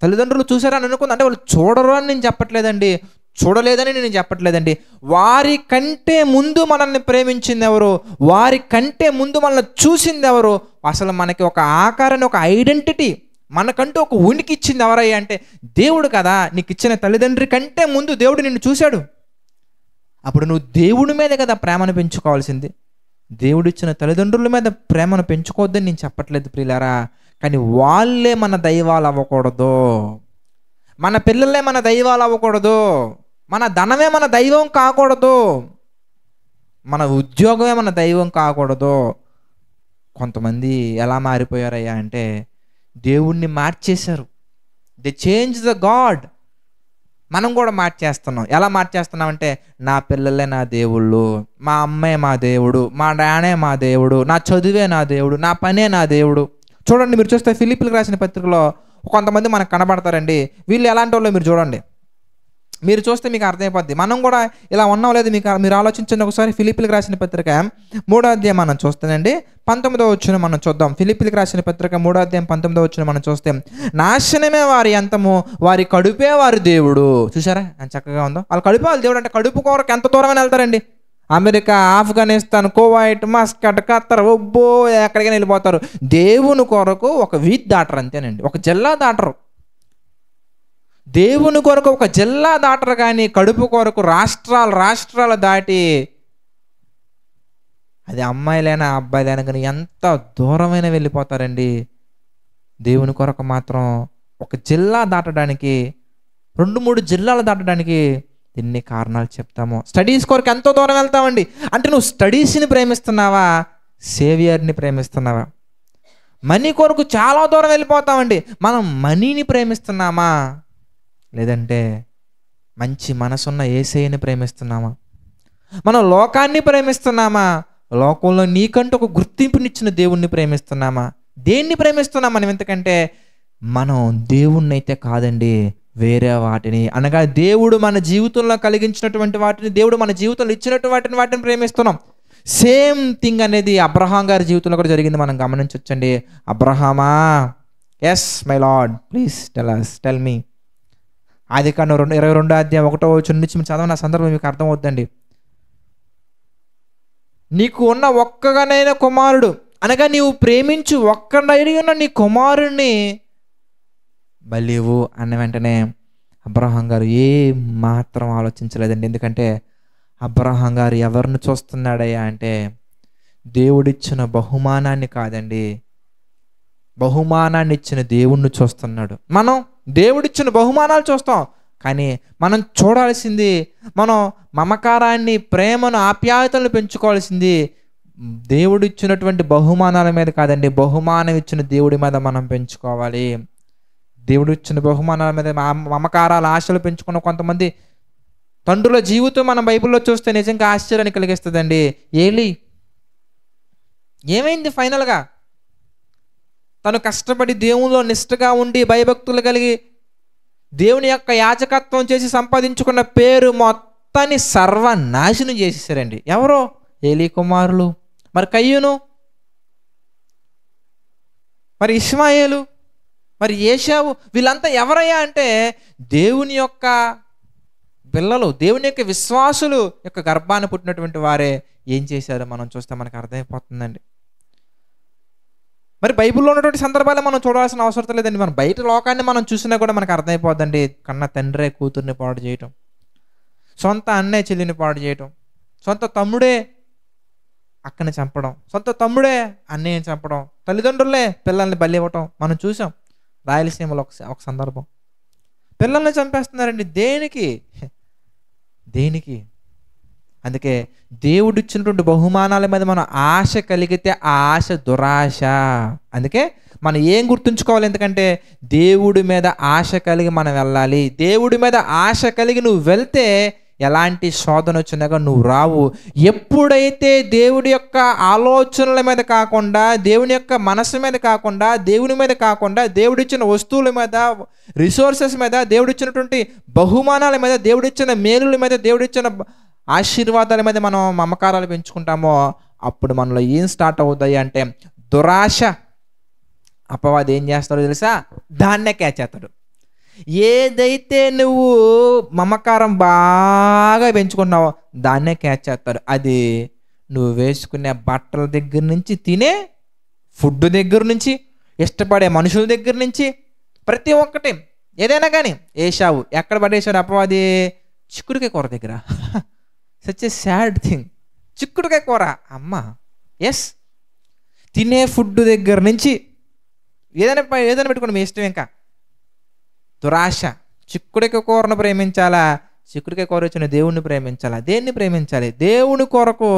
తల్లిదండ్రులు చూసారని అనుకుంది అంటే వాళ్ళు చూడరు అని నేను చెప్పట్లేదండి, చూడలేదని నేను చెప్పట్లేదండి. వారి కంటే ముందు మనల్ని ప్రేమించింది ఎవరు? వారి కంటే ముందు మనల్ని చూసింది ఎవరు? అసలు మనకి ఒక ఆకారాన్ని, ఒక ఐడెంటిటీ, మనకంటూ ఒక ఉనికి ఇచ్చింది ఎవరయ్యా అంటే దేవుడు కదా. నీకు ఇచ్చిన తల్లిదండ్రి కంటే ముందు దేవుడు నిన్ను చూశాడు. అప్పుడు నువ్వు దేవుడి మీద కదా ప్రేమను పెంచుకోవాల్సింది. దేవుడిచ్చిన తల్లిదండ్రుల మీద ప్రేమను పెంచుకోవద్దని నేను చెప్పట్లేదు ప్రియులారా, కానీ వాళ్ళే మన దైవాలు అవ్వకూడదు, మన పిల్లలే మన దైవాలు అవ్వకూడదు, మన ధనమే మన దైవం కాకూడదు, మన ఉద్యోగమే మన దైవం కాకూడదు. కొంతమంది ఎలా మారిపోయారయ్యా అంటే దేవుణ్ణి మార్చేశారు. They change the God. మనం కూడా మార్చేస్తున్నాం. ఎలా మార్చేస్తున్నాం అంటే నా పిల్లలే నా దేవుళ్ళు, మా అమ్మే మా దేవుడు, మా డానే మా దేవుడు, నా చదువే నా దేవుడు, నా పనే నా దేవుడు. చూడండి, మీరు చూస్తే ఫిలిప్పీలకు రాసిన పత్రికలో కొంతమంది మనకు కనబడతారండి. వీళ్ళు ఎలాంటి వాళ్ళు మీరు చూడండి, మీరు చూస్తే మీకు అర్థమైపోద్ది. మనం కూడా ఇలా ఉన్నాం లేదు మీరు ఆలోచించండి ఒకసారి. ఫిలిప్పీలకు రాసిన పత్రిక 3వ అధ్యాయం మనం చూస్తానండి, 19వ వచనం మనం చూద్దాం. ఫిలిప్పీలకు రాసిన పత్రిక 3వ అధ్యాయం 19వ వచనం మనం చూస్తే, నాశనమే వారి అంతము, వారి కడుపే వారి దేవుడు. చూసారా ఎంత చక్కగా ఉందో? వాళ్ళ కడుపే వాళ్ళ దేవుడు అంటే కడుపు కొరకు ఎంత దూరమైనా వెళ్తారండి. America, Afghanistan, Kuwait, Muscat, Qatar, ఒబ్బో ఎక్కడికైనా వెళ్ళిపోతారు. దేవుని కొరకు ఒక వీధి దాటరు అంతేనండి, ఒక జిల్లా దాటరు. దేవుని కొరకు ఒక జిల్లా దాటరు, కానీ కడుపు కొరకు రాష్ట్రాలు దాటి, అది అమ్మాయిలైనా అబ్బాయిలైనా కానీ ఎంత దూరమైన వెళ్ళిపోతారండి. దేవుని కొరకు మాత్రం ఒక జిల్లా దాటడానికి, 2-3 జిల్లాలు దాటడానికి ఎన్ని కారణాలు చెప్తామో. స్టడీస్ కొరకు ఎంతో దూరం వెళ్తామండి. అంటే నువ్వు స్టడీస్ని ప్రేమిస్తున్నావా, సేవియర్ని ప్రేమిస్తున్నావా? మనీ కొరకు చాలా దూరం వెళ్ళిపోతామండి. మనం మనీని ప్రేమిస్తున్నామా, లేదంటే మంచి మనసున్న యేసయ్యని ప్రేమిస్తున్నామా? మనం లోకాన్ని ప్రేమిస్తున్నామా, లోకంలో నీకంటూ ఒక గుర్తింపునిచ్చిన దేవుణ్ణి ప్రేమిస్తున్నామా? దేన్ని ప్రేమిస్తున్నాం మనం? ఎందుకంటే మనం దేవుణ్ణి అయితే కాదండి, వేరే వాటిని, అనగా దేవుడు మన జీవితంలో కలిగించినటువంటి వాటిని, దేవుడు మన జీవితంలో ఇచ్చినటువంటి వాటిని ప్రేమిస్తున్నాం. సేమ్ థింగ్ అనేది అబ్రహాం గారి జీవితంలో కూడా జరిగింది, మనం గమనించవచ్చండి. అబ్రహామా, yes my lord, please tell me. ఆదికాండం 22వ అధ్యాయం 1వ వచనం నుంచి మీరు చదవని ఆ సందర్భం మీకు అర్థమవుతుందండి. నీకు ఉన్న ఒక్కగానైనా కుమారుడు, అనగా నీవు ప్రేమించు ఒక్కడైనా ఉన్న నీ కుమారుణ్ణి బలివు అన్న వెంటనే అబ్రహాం గారు ఏ మాత్రం ఆలోచించలేదండి. ఎందుకంటే అబ్రహాం గారు ఎవరిని చూస్తున్నాడయ్యా అంటే దేవుడిచ్చిన బహుమానాన్ని కాదండి, బహుమానాన్ని ఇచ్చిన దేవుణ్ణి చూస్తున్నాడు. మనం దేవుడిచ్చిన బహుమానాలు చూస్తాం, కానీ మనం చూడాల్సింది, మనం మమకారాన్ని, ప్రేమను, ఆప్యాయతలను పెంచుకోవాల్సింది దేవుడిచ్చినటువంటి బహుమానాల మీద కాదండి, బహుమానం ఇచ్చిన దేవుడి మీద మనం పెంచుకోవాలి. దేవుడు ఇచ్చిన బహుమానాల మీద మమకారాలు, ఆశలు పెంచుకున్న కొంతమంది తండ్రుల జీవితం మనం బైబిల్లో చూస్తే నిజంగా ఆశ్చర్యాన్ని కలిగిస్తుందండి. ఏమైంది ఫైనల్గా? తను కష్టపడి దేవునిలో నిష్ఠగా ఉండి భయభక్తులు కలిగి దేవుని యొక్క యాజకత్వం చేసి సంపాదించుకున్న పేరు మొత్తాన్ని సర్వనాశనం చేసేసారండి. ఎవరో? ఏలీ కుమారులు. మరి కయ్యూను, మరి ఇష్మాయేలు, మరి ఏశావు, వీళ్ళంతా ఎవరయ్యా అంటే దేవుని యొక్క పిల్లలు, దేవుని యొక్క విశ్వాసులు యొక్క గర్భాన్ని పుట్టినటువంటి వారే. ఏం చేశారో మనం చూస్తే మనకు అర్థమైపోతుందండి. మరి బైబిల్లో ఉన్నటువంటి సందర్భాలే మనం చూడాల్సిన అవసరం లేదండి. మనం బయట లోకాన్ని మనం చూసినా కూడా మనకు అర్థమైపోద్దండి. కన్న తండ్రే కూతుర్ని పాడు చేయటం, సొంత అన్నే చెల్లిని పాడు చేయటం, సొంత తమ్ముడే అక్కని చంపడం, సొంత తమ్ముడే అన్నయ్యని చంపడం, తల్లిదండ్రులే పిల్లల్ని బలి ఇవ్వటం మనం చూసాం. రాయలసీమలో ఒక సందర్భం పిల్లల్ని చంపేస్తున్నారండి. దేనికి దేనికి? అందుకే దేవుడిచ్చినటువంటి బహుమానాల మీద మనం ఆశ కలిగితే ఆ ఆశ దురాశ. అందుకే మనం ఏం గుర్తుంచుకోవాలి? ఎందుకంటే దేవుడి మీద ఆశ కలిగి మనం వెళ్ళాలి. దేవుడి మీద ఆశ కలిగి నువ్వు వెళ్తే ఎలాంటి శోధన వచ్చినా నువ్వు రావు. ఎప్పుడైతే దేవుడి యొక్క ఆలోచనల మీద కాకుండా, దేవుని యొక్క మనసు మీద కాకుండా, దేవుని మీద కాకుండా, దేవుడిచ్చిన వస్తువుల మీద, రిసోర్సెస్ మీద, దేవుడిచ్చినటువంటి బహుమానాల మీద, దేవుడిచ్చిన మేలుల మీద, దేవుడిచ్చిన ఆశీర్వాదాల మీద మనం మమకారాలు పెంచుకుంటామో అప్పుడు మనలో ఏం స్టార్ట్ అవుతాయి అంటే దురాశ. అపవాది ఏం చేస్తాడో తెలుసా? దాన్నే క్యాచ్ చేస్తాడు. ఏదైతే నువ్వు మమకారం బాగా పెంచుకున్నావో దాన్నే క్యాచ్ చేస్తాడు. అది నువ్వు వేసుకునే బట్టల దగ్గర నుంచి, తినే ఫుడ్ దగ్గర నుంచి, ఇష్టపడే మనుషుల దగ్గర నుంచి, ప్రతి ఒక్కటి ఏదైనా కానీ. ఏషావు ఎక్కడ పడేశాడు అపవాది? చిక్కుడుకాయ కూర దగ్గర. Such a sad thing. చిక్కుడుకాయ కూర అమ్మ. ఎస్, తినే ఫుడ్ దగ్గర నుంచి ఏదైనా పెట్టుకోండి మీ ఇష్టం. ఇంకా దురాశ. చిక్కుడుకాయ కూరను ప్రేమించాలా? చిక్కుడుకాయ కూర వచ్చిన దేవుణ్ణి ప్రేమించాలా? దేన్ని ప్రేమించాలి? దేవుని కొరకు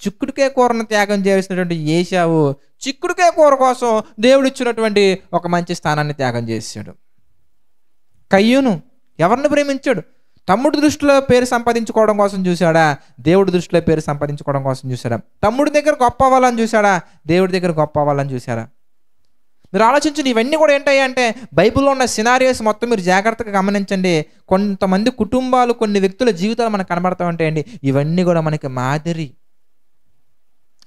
చిక్కుడుకాయ కూరను త్యాగం చేసినటువంటి ఏశావు చిక్కుడుకాయ కూర కోసం దేవుడు ఇచ్చినటువంటి ఒక మంచి స్థానాన్ని త్యాగం చేశాడు. కయ్యూను ఎవరిని ప్రేమించాడు? తమ్ముడు దృష్టిలో పేరు సంపాదించుకోవడం కోసం చూశాడా? దేవుడి దృష్టిలో పేరు సంపాదించుకోవడం కోసం చూశాడా? తమ్ముడి దగ్గర గొప్ప అవ్వాలని చూశాడా? దేవుడి దగ్గర గొప్ప అవ్వాలని చూశారా? మీరు ఆలోచించండి. ఇవన్నీ కూడా ఏంటాయి అంటే బైబిల్లో ఉన్న సినారియోస్ మొత్తం మీరు జాగ్రత్తగా గమనించండి. కొంతమంది కుటుంబాలు, కొన్ని వ్యక్తుల జీవితాలు మనకు కనబడతా ఉంటాయండి. ఇవన్నీ కూడా మనకి మాదిరి.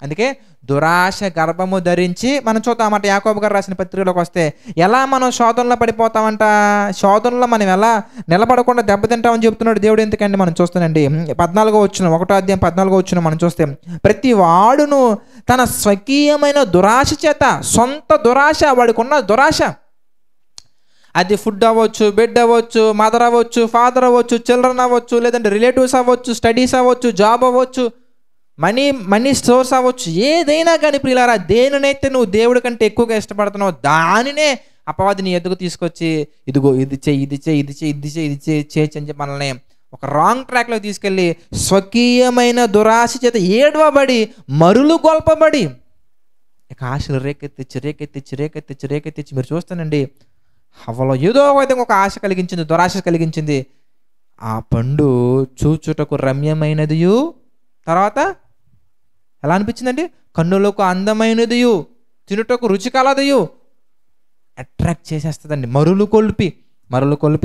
అందుకే దురాశ గర్భము ధరించి మనం చూద్దామంట. యాకోబు గారు రాసిన పత్రికలోకి వస్తే ఎలా మనం శోధనలో పడిపోతామంట, శోధనలో మనం ఎలా నిలబడకుండా దెబ్బతింటామని చెప్తున్నాడు దేవుడు. ఎందుకంటే మనం చూస్తానండి 14వ వచనం, 1వ అధ్యాయం 14వ వచనం మనం చూస్తే, ప్రతి వాడును తన స్వకీయమైన దురాశ చేత, సొంత దురాశ, వాడికి ఉన్న దురాశ, అది ఫుడ్ అవ్వచ్చు, బెడ్ అవ్వచ్చు, మదర్ అవ్వచ్చు, ఫాదర్ అవ్వచ్చు, చిల్డ్రన్ అవ్వచ్చు, లేదంటే రిలేటివ్స్ అవ్వచ్చు, స్టడీస్ అవ్వచ్చు, జాబ్ అవ్వచ్చు, మనీ సోర్స్ అవ్వచ్చు, ఏదైనా కానీ ప్రియులారా, దేనినైతే నువ్వు దేవుడి కంటే ఎక్కువగా ఇష్టపడుతున్నావు దానినే అపవాది నీ ఎదుగు తీసుకొచ్చి ఇదిగో ఇది చెయ్యి, ఇది చెయ్యి, ఇది చెయ్యి, ఇది చెయ్యి, ఇది చేయొచ్చు అని చెప్పి మనల్ని ఒక రాంగ్ ట్రాక్లో తీసుకెళ్ళి స్వకీయమైన దురాశ చేత ఏడవబడి మరులు గొల్పబడి ఇక ఆశలు రేకెత్తిచ్చి మీరు చూస్తానండి. హవ్వలో ఏదో విధంగా ఒక ఆశ కలిగించింది, దురాశ కలిగించింది. ఆ పండు చూచుటకు రమ్యమైనదియు, తర్వాత ఎలా అనిపించిందండి? కన్నులకు అందమైనదియు, తినుటకు రుచి కలదయు, అట్రాక్ట్ చేసేస్తుందండి. మరులు కొల్పి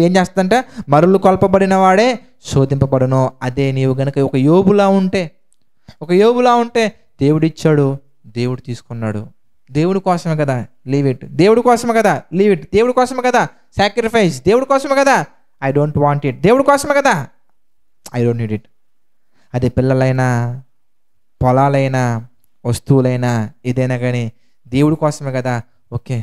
ఏం చేస్తుందంటే, మరులు కొల్పబడిన వాడే శోధింపబడును. అదే నీవు గనుక ఒక యోబులా ఉంటే దేవుడిచ్చాడు, దేవుడు తీసుకున్నాడు. దేవుడి కోసమే కదా, లీవ్ ఇట్. దేవుడి కోసమే కదా, లీవ్ ఇట్. దేవుడి కోసమే కదా, సాక్రిఫైస్. దేవుడి కోసమే కదా, ఐ డోంట్ వాంట్ ఇట్. దేవుడి కోసమే కదా, ఐ డోంట్ నీడ్ ఇట్. అదే పిల్లలైనా, పొలాలైనా, వస్తువులైనా, ఏదైనా కానీ దేవుడి కోసమే కదా. ఓకే,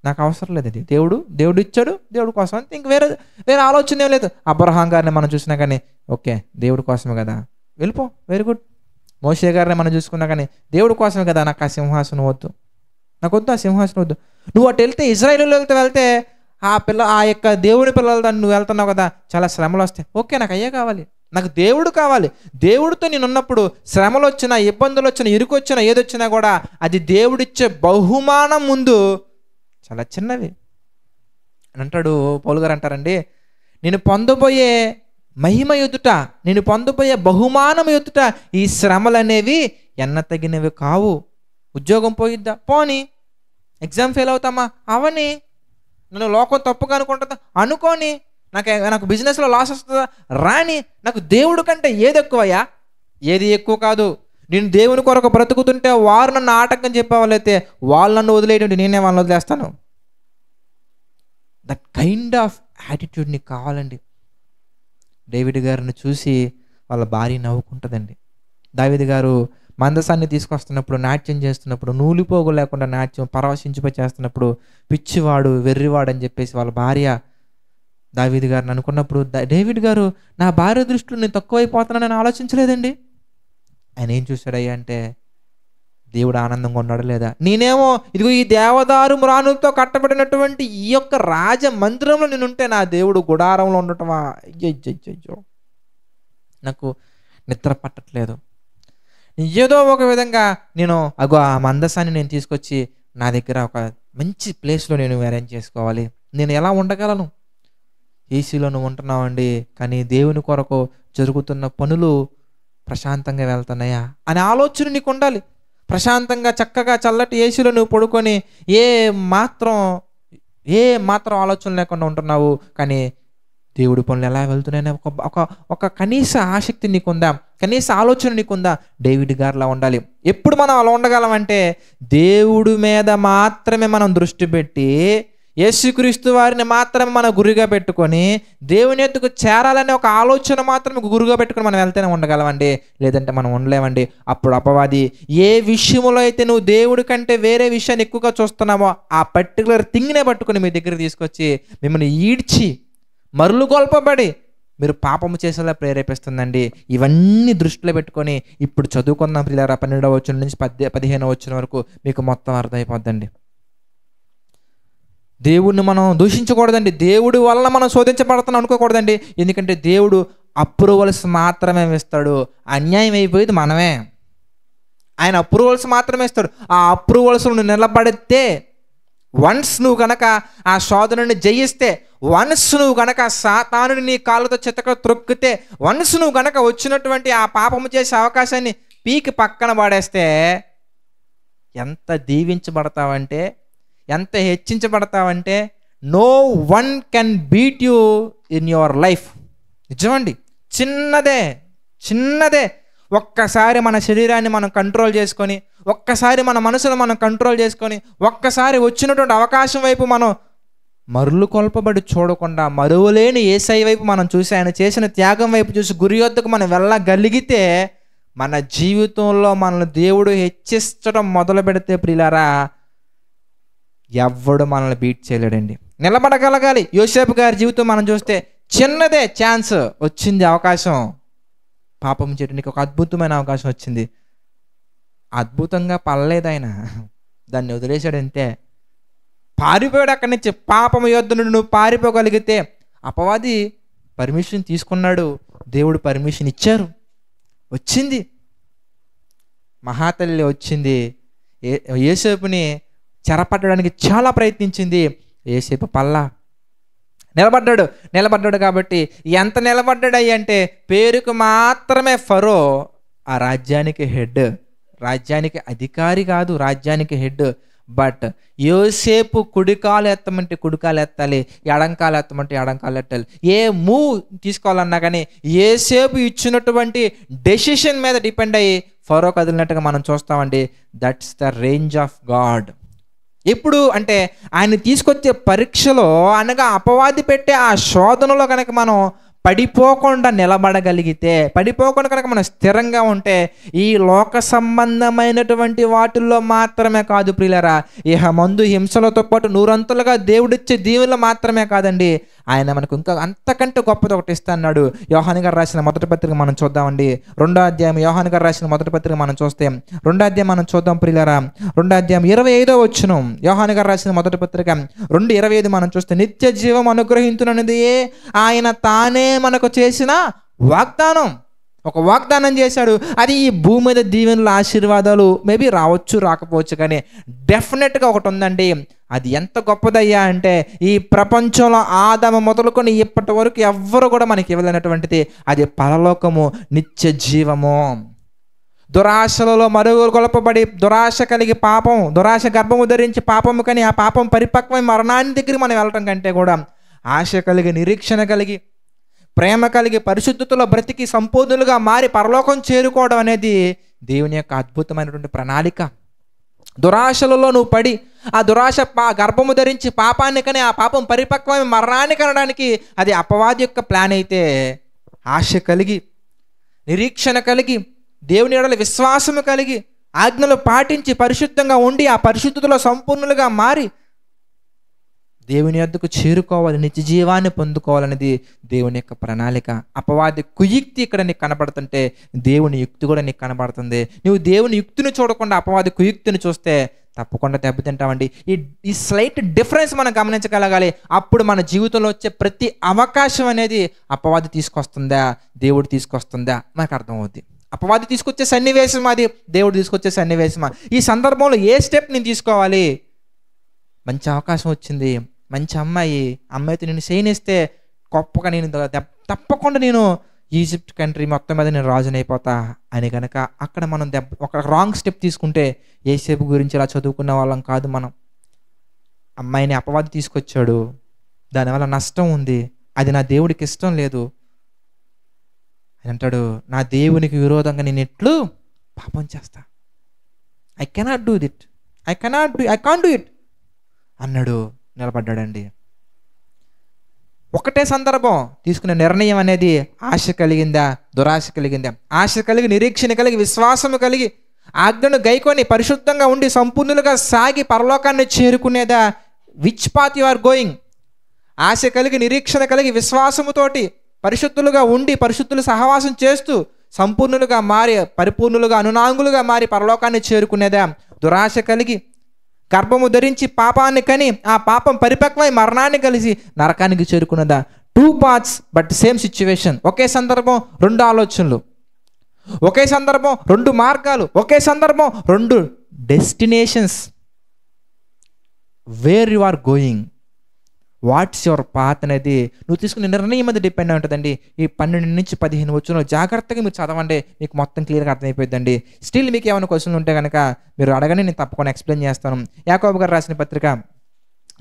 నాకు అవసరం లేదు, ఇది దేవుడు ఇచ్చాడు, దేవుడి కోసం అంతే, ఇంక వేరే ఆలోచన ఏం లేదు. అబ్రహాం గారిని మనం చూసినా కానీ ఓకే దేవుడి కోసమే కదా, వెళ్ళిపో, వెరీ గుడ్. మోషే గారిని మనం చూసుకున్నా కానీ దేవుడి కోసమే కదా, నాకు ఆ సింహాసనం వద్దు, నాకు వద్దు, ఆ సింహాసనం వద్దు. నువ్వు అటు వెళ్తే, ఇజ్రాయేలు వెళ్తే ఆ యొక్క దేవుడి పిల్లలతో నువ్వు వెళ్తున్నావు కదా, చాలా శ్రమలు వస్తాయి. ఓకే, నాకు అయ్యే కావాలి, నాకు దేవుడు కావాలి. దేవుడితో నేను ఉన్నప్పుడు శ్రమలు వచ్చినా, ఇబ్బందులు వచ్చినా, ఇరుకు వచ్చినా, ఏదొచ్చినా కూడా అది దేవుడిచ్చే బహుమానం ముందు చాలా చిన్నవి అని అంటాడు పౌలు గారు. అంటారండి, నేను పొందబోయే మహిమ ఎదుట, నేను పొందబోయే బహుమానం ఎదుట ఈ శ్రమలు అనేవి ఎన్న తగినవి కావు. ఉద్యోగం పోయిద్దా, పోని. ఎగ్జామ్ ఫెయిల్ అవుతామా, అవని. నన్ను లోకం తప్పుగా అనుకుంటుందా, అనుకోని. నాకు బిజినెస్లో లాస్ వస్తుందా, రాని. నాకు దేవుడు కంటే ఏది ఎక్కువయ్యా? ఏది ఎక్కువ కాదు. నేను దేవుని కొరకు బ్రతుకుతుంటే వారు నన్ను ఆటంకం చెప్పేవాళ్ళైతే వాళ్ళు నన్ను వదిలేయండి, నేనే వాళ్ళని వదిలేస్తాను. దట్ కైండ్ ఆఫ్ యాటిట్యూడ్ నీకు కావాలండి. డేవిడ్ గారిని చూసి వాళ్ళ భార్య నవ్వుకుంటుందండి. దావీదు గారు మందసాన్ని తీసుకొస్తున్నప్పుడు, నాట్యం చేస్తున్నప్పుడు, నూలిపోగు లేకుండా నాట్యం పరవశించిపోయి చేస్తున్నప్పుడు, పిచ్చివాడు, వెర్రివాడు అని చెప్పేసి వాళ్ళ భార్య దావీదు గారిని అనుకున్నప్పుడు, డేవిడ్ గారు నా భార్య దృష్టిలో నేను తక్కువైపోతున్నానని ఆలోచించలేదండి. ఆయన ఏం చూశాడయ్యా అంటే, దేవుడు ఆనందంగా ఉన్నాడా లేదా? నేనేమో ఇదిగో ఈ దేవదారు మ్రానులతో కట్టబడినటువంటి ఈ యొక్క రాజ మందిరంలో నేనుంటే నా దేవుడు గుడారంలో ఉండటమా? అయ్యో, నాకు నిద్ర పట్టట్లేదు. ఏదో ఒక విధంగా నేను ఆ మందసాన్ని నేను తీసుకొచ్చి నా దగ్గర ఒక మంచి ప్లేస్లో నేను అరేంజ్ చేసుకోవాలి. నేను ఎలా ఉండగలను? ఏసీలో నువ్వు ఉంటున్నావండి, కానీ దేవుని కొరకు జరుగుతున్న పనులు ప్రశాంతంగా వెళ్తున్నాయా అనే ఆలోచన నీకు ఉండాలి. ప్రశాంతంగా చక్కగా చల్లటి ఏసీలో నువ్వు పడుకొని ఏ మాత్రం ఆలోచన లేకుండా ఉంటున్నావు, కానీ దేవుడి పనులు ఎలా వెళ్తున్నాయనే ఒక కనీస ఆసక్తి నీకుందా? కనీస ఆలోచన నీకుందా? డేవిడ్ గారిలా ఉండాలి. ఎప్పుడు మనం అలా ఉండగలం అంటే, దేవుడి మీద మాత్రమే మనం దృష్టి పెట్టి, యేసుక్రీస్తు వారిని మాత్రమే మన గురిగా పెట్టుకొని, దేవుని ఎద్దుకు చేరాలనే ఒక ఆలోచన మాత్రమే గురుగా పెట్టుకొని మనం వెళ్తేనే ఉండగలమండి. లేదంటే మనం ఉండలేమండి. అప్పుడు అపవాది ఏ విషయంలో అయితే నువ్వు దేవుడి కంటే వేరే విషయాన్ని ఎక్కువగా చూస్తున్నామో ఆ పర్టికులర్ థింగ్నే పట్టుకొని మీ దగ్గర తీసుకొచ్చి మిమ్మల్ని ఈడ్చి మరులు గొల్పబడి మీరు పాపము చేసేలా ప్రేరేపిస్తుందండి. ఇవన్నీ దృష్టిలో పెట్టుకొని ఇప్పుడు చదువుకుందాం ప్రియులారా. 12వ వచనం నుంచి 15వ వచనం వరకు మీకు మొత్తం అర్థమైపోద్దండి. దేవుడిని మనం దూషించకూడదండి. దేవుడి వల్ల మనం శోధించబడుతున్నాం అనుకోకూడదండి. ఎందుకంటే దేవుడు అప్రూవల్స్ మాత్రమే ఇస్తాడు. అన్యాయం అయిపోయేది మనమే. ఆయన అప్రూవల్స్ మాత్రమే ఇస్తాడు. ఆ అప్రూవల్స్ నువ్వు నిలబడితే, వన్స్ నువ్వు కనుక ఆ శోధనని జయిస్తే, వన్స్ నువ్వు కనుక సాతానుని నీ కాళ్ళతో చితక త్రొక్కితే, వన్స్ నువ్వు కనుక వచ్చినటువంటి ఆ పాపము చేసే అవకాశాన్ని పీకి పక్కన పడేస్తే ఎంత దీవించబడతావంటే, ఎంత హెచ్చించబడతావంటే, no one can beat you in your life. నిజమండి. చిన్నదే ఒక్కసారి మన శరీరాన్ని మనం కంట్రోల్ చేసుకొని, ఒక్కసారి మన మనసును మనం కంట్రోల్ చేసుకొని, ఒక్కసారి వచ్చినటువంటి అవకాశం వైపు మనం మరులు కొల్పబడి చూడకుండా, మరువలేని యేసయ్య వైపు మనం చూసి, ఆయన చేసిన త్యాగం వైపు చూసి గురి యొద్దకు మనం వెళ్ళగలిగితే, మన జీవితంలో మనల్ని దేవుడు హెచ్చించడం మొదలు పెడితే ప్రియులారా, ఎవ్వడు మనల్ని బీట్ చేయలేడండి. నిలబడగలగాలి. యోసేపు గారి జీవితం మనం చూస్తే చిన్నదే ఛాన్స్ వచ్చింది, అవకాశం. పాపం చేయడానికి ఒక అద్భుతమైన అవకాశం వచ్చింది. అద్భుతంగా పడలేదు ఆయన, దాన్ని వదిలేశాడు అంతే. పారిపోయాడు అక్కడి నుంచి. పాపం యొద్ద నుండి నువ్వు పారిపోగలిగితే, అపవాది పర్మిషన్ తీసుకున్నాడు, దేవుడు పర్మిషన్ ఇచ్చారు, వచ్చింది. మహాతల్లి వచ్చింది, యోసేపుని చెరపట్టడానికి చాలా ప్రయత్నించింది. యోసేపు పల్లా నిలబడ్డాడు కాబట్టి ఎంత నిలబడ్డాడు అంటే, పేరుకు మాత్రమే ఫరో ఆ రాజ్యానికి హెడ్, రాజ్యానికి అధికారి కాదు, రాజ్యానికి హెడ్. బట్ యోసేపు కుడికాలు ఎత్తమంటే కుడికాలు ఎత్తాలి, ఎడంకాలు ఎత్తమంటే ఎడంకాలు ఎత్తాలి. ఏ మూవ్ తీసుకోవాలన్నా కానీ యోసేపు ఇచ్చినటువంటి డెసిషన్ మీద డిపెండ్ అయ్యి ఫరో కదిలినట్టుగా మనం చూస్తామండి. That's the range of God. ఎప్పుడు అంటే ఆయన తీసుకొచ్చే పరీక్షలో, అనగా అపవాది పెట్టే ఆ శోధనలో కనుక మనం పడిపోకుండా నిలబడగలిగితే, పడిపోకుండా కనుక మనం స్థిరంగా ఉంటే, ఈ లోక సంబంధమైనటువంటి వాటిల్లో మాత్రమే కాదు ప్రియులారా, ఇహ మందు హింసలతో పాటు నూరంతులుగా దేవుడిచ్చే దీవుల్లో మాత్రమే కాదండి, ఆయన మనకు ఇంకా అంతకంటే గొప్పది ఒకటి ఇస్తాడు. యోహాను గారు రాసిన మొదటి పత్రిక మనం చూద్దామండి. 2వ అధ్యాయం యోహాను గారు రాసిన మొదటి పత్రిక మనం చూస్తే, 2వ అధ్యాయం మనం చూద్దాం ప్రియులారా. 2వ అధ్యాయం 25వ వచనం, యోహాను గారు రాసిన మొదటి పత్రిక 2:25 మనం చూస్తే, నిత్య జీవం అనుగ్రహించునది ఆయన తానే మనకు చేసిన వాగ్దానం. ఒక వాగ్దానం చేశాడు. అది ఈ భూమి మీద దీవెనలు, ఆశీర్వాదాలు మేబీ రావచ్చు, రాకపోవచ్చు, కానీ డెఫినెట్గా ఒకటి ఉందండి. అది ఎంత గొప్పదయ్యా అంటే, ఈ ప్రపంచంలో ఆదాము మొదలుకొని ఇప్పటి వరకు ఎవ్వరు కూడా మనకి ఇవ్వలేనటువంటిది. అది పరలోకము, నిత్య జీవము. దురాశలలో మరుగులు కొలపబడి దురాశ కలిగి పాపం, దురాశ గర్భము ధరించి పాపము, కానీ ఆ పాపం పరిపక్వమై మరణాన్ని దగ్గరికి మనం వెళ్ళటం కంటే కూడా ఆశ కలిగి, నిరీక్షణ కలిగి, ప్రేమ కలిగి, పరిశుద్ధతలో బ్రతికి సంపూర్ణులుగా మారి పరలోకం చేరుకోవడం అనేది దేవుని యొక్క అద్భుతమైనటువంటి ప్రణాళిక. దురాశలలో నువ్వు పడి ఆ దురాశ గర్భము ధరించి పాపాన్ని, కానీ ఆ పాపం పరిపక్వమై మరణాన్ని కనడానికి అది అపవాది యొక్క ప్లాన్ అయితే, ఆశ కలిగి, నిరీక్షణ కలిగి, దేవుని యెడల విశ్వాసము కలిగి ఆజ్ఞలు పాటించి పరిశుద్ధంగా ఉండి ఆ పరిశుద్ధతలో సంపూర్ణులుగా మారి దేవుని యొద్దకు చేరుకోవాలి, నిత్య జీవాన్ని పొందుకోవాలనేది దేవుని యొక్క ప్రణాళిక. అపవాది కుయుక్తి ఇక్కడ నీకు కనబడుతుంటే దేవుని యుక్తి కూడా నీకు కనబడుతుంది. నువ్వు దేవుని యుక్తిని చూడకుండా అపవాది కుయుక్తిని చూస్తే తప్పకుండా దెబ్బతింటామండి. ఈ స్లైట్ డిఫరెన్స్ మనం గమనించగలగాలి. అప్పుడు మన జీవితంలో వచ్చే ప్రతి అవకాశం అనేది అపవాది తీసుకొస్తుందా, దేవుడు తీసుకొస్తుందా మనకు అర్థమవుద్ది. అపవాది తీసుకొచ్చే సన్నివేశం అది, దేవుడు తీసుకొచ్చే సన్నివేశమా? ఈ సందర్భంలో ఏ స్టెప్ నేను తీసుకోవాలి? మంచి అవకాశం వచ్చింది, మంచి అమ్మాయితో నేను చేయనిస్తే గొప్పగా నేను తప్పకుండా నేను ఈజిప్ట్ కంట్రీ మొత్తం మీద నేను రాజునైపోతా అని కనుక అక్కడ మనం ఒక రాంగ్ స్టెప్ తీసుకుంటే యోసేపు గురించి ఇలా చదువుకున్న వాళ్ళం కాదు మనం. అమ్మాయిని అపవాది తీసుకొచ్చాడు, దానివల్ల నష్టం ఉంది, అది నా దేవుడికి ఇష్టం లేదు అని అంటాడు. నా దేవునికి విరోధంగా నేను ఎట్లు పాపం చేస్తా, I cannot do it, I can't do it అన్నాడు, నిలబడ్డాడండి. ఒకటే సందర్భం తీసుకునే నిర్ణయం అనేది ఆశ కలిగిందా, దురాశ కలిగిందా? ఆశ కలిగి, నిరీక్షణ కలిగి, విశ్వాసము కలిగి, ఆజ్ఞను గైకొని పరిశుద్ధంగా ఉండి సంపూర్ణులుగా సాగి పరలోకాన్ని చేరుకునేదా? Which path you are going? ఆశ కలిగి, నిరీక్షణ కలిగి, విశ్వాసముతోటి పరిశుద్ధులుగా ఉండి పరిశుద్ధులు సహవాసం చేస్తూ సంపూర్ణులుగా మారి పరిపూర్ణులుగా అనునాంగులుగా మారి పరలోకాన్ని చేరుకునేదా? దురాశ కలిగి గర్భము ధరించి పాపాన్ని కని ఆ పాపం పరిపక్వై మరణాన్ని కలిసి నరకానికి చేరుకున్నదా? 2 paths బట్ సేమ్ సిచ్యువేషన్. ఒకే సందర్భం 2 ఆలోచనలు, ఒకే సందర్భం 2 మార్గాలు, ఒకే సందర్భం 2 destinations. Where you are going, what's your path అనేది నువ్వు తీసుకునే నిర్ణయం మీద డిపెండ్ అయి ఉంటుందండి. ఈ 12 నుంచి 15 వచనాలు జాగ్రత్తగా మీరు చదవండి, మీకు మొత్తం క్లియర్గా అర్థమైపోతుందండి. స్టిల్ మీకు ఏమైనా క్వశ్చన్లు ఉంటే కనుక మీరు అడగని, నేను తప్పకుండా ఎక్స్ప్లెయిన్ చేస్తాను. యాకోబు గారు రాసిన పత్రిక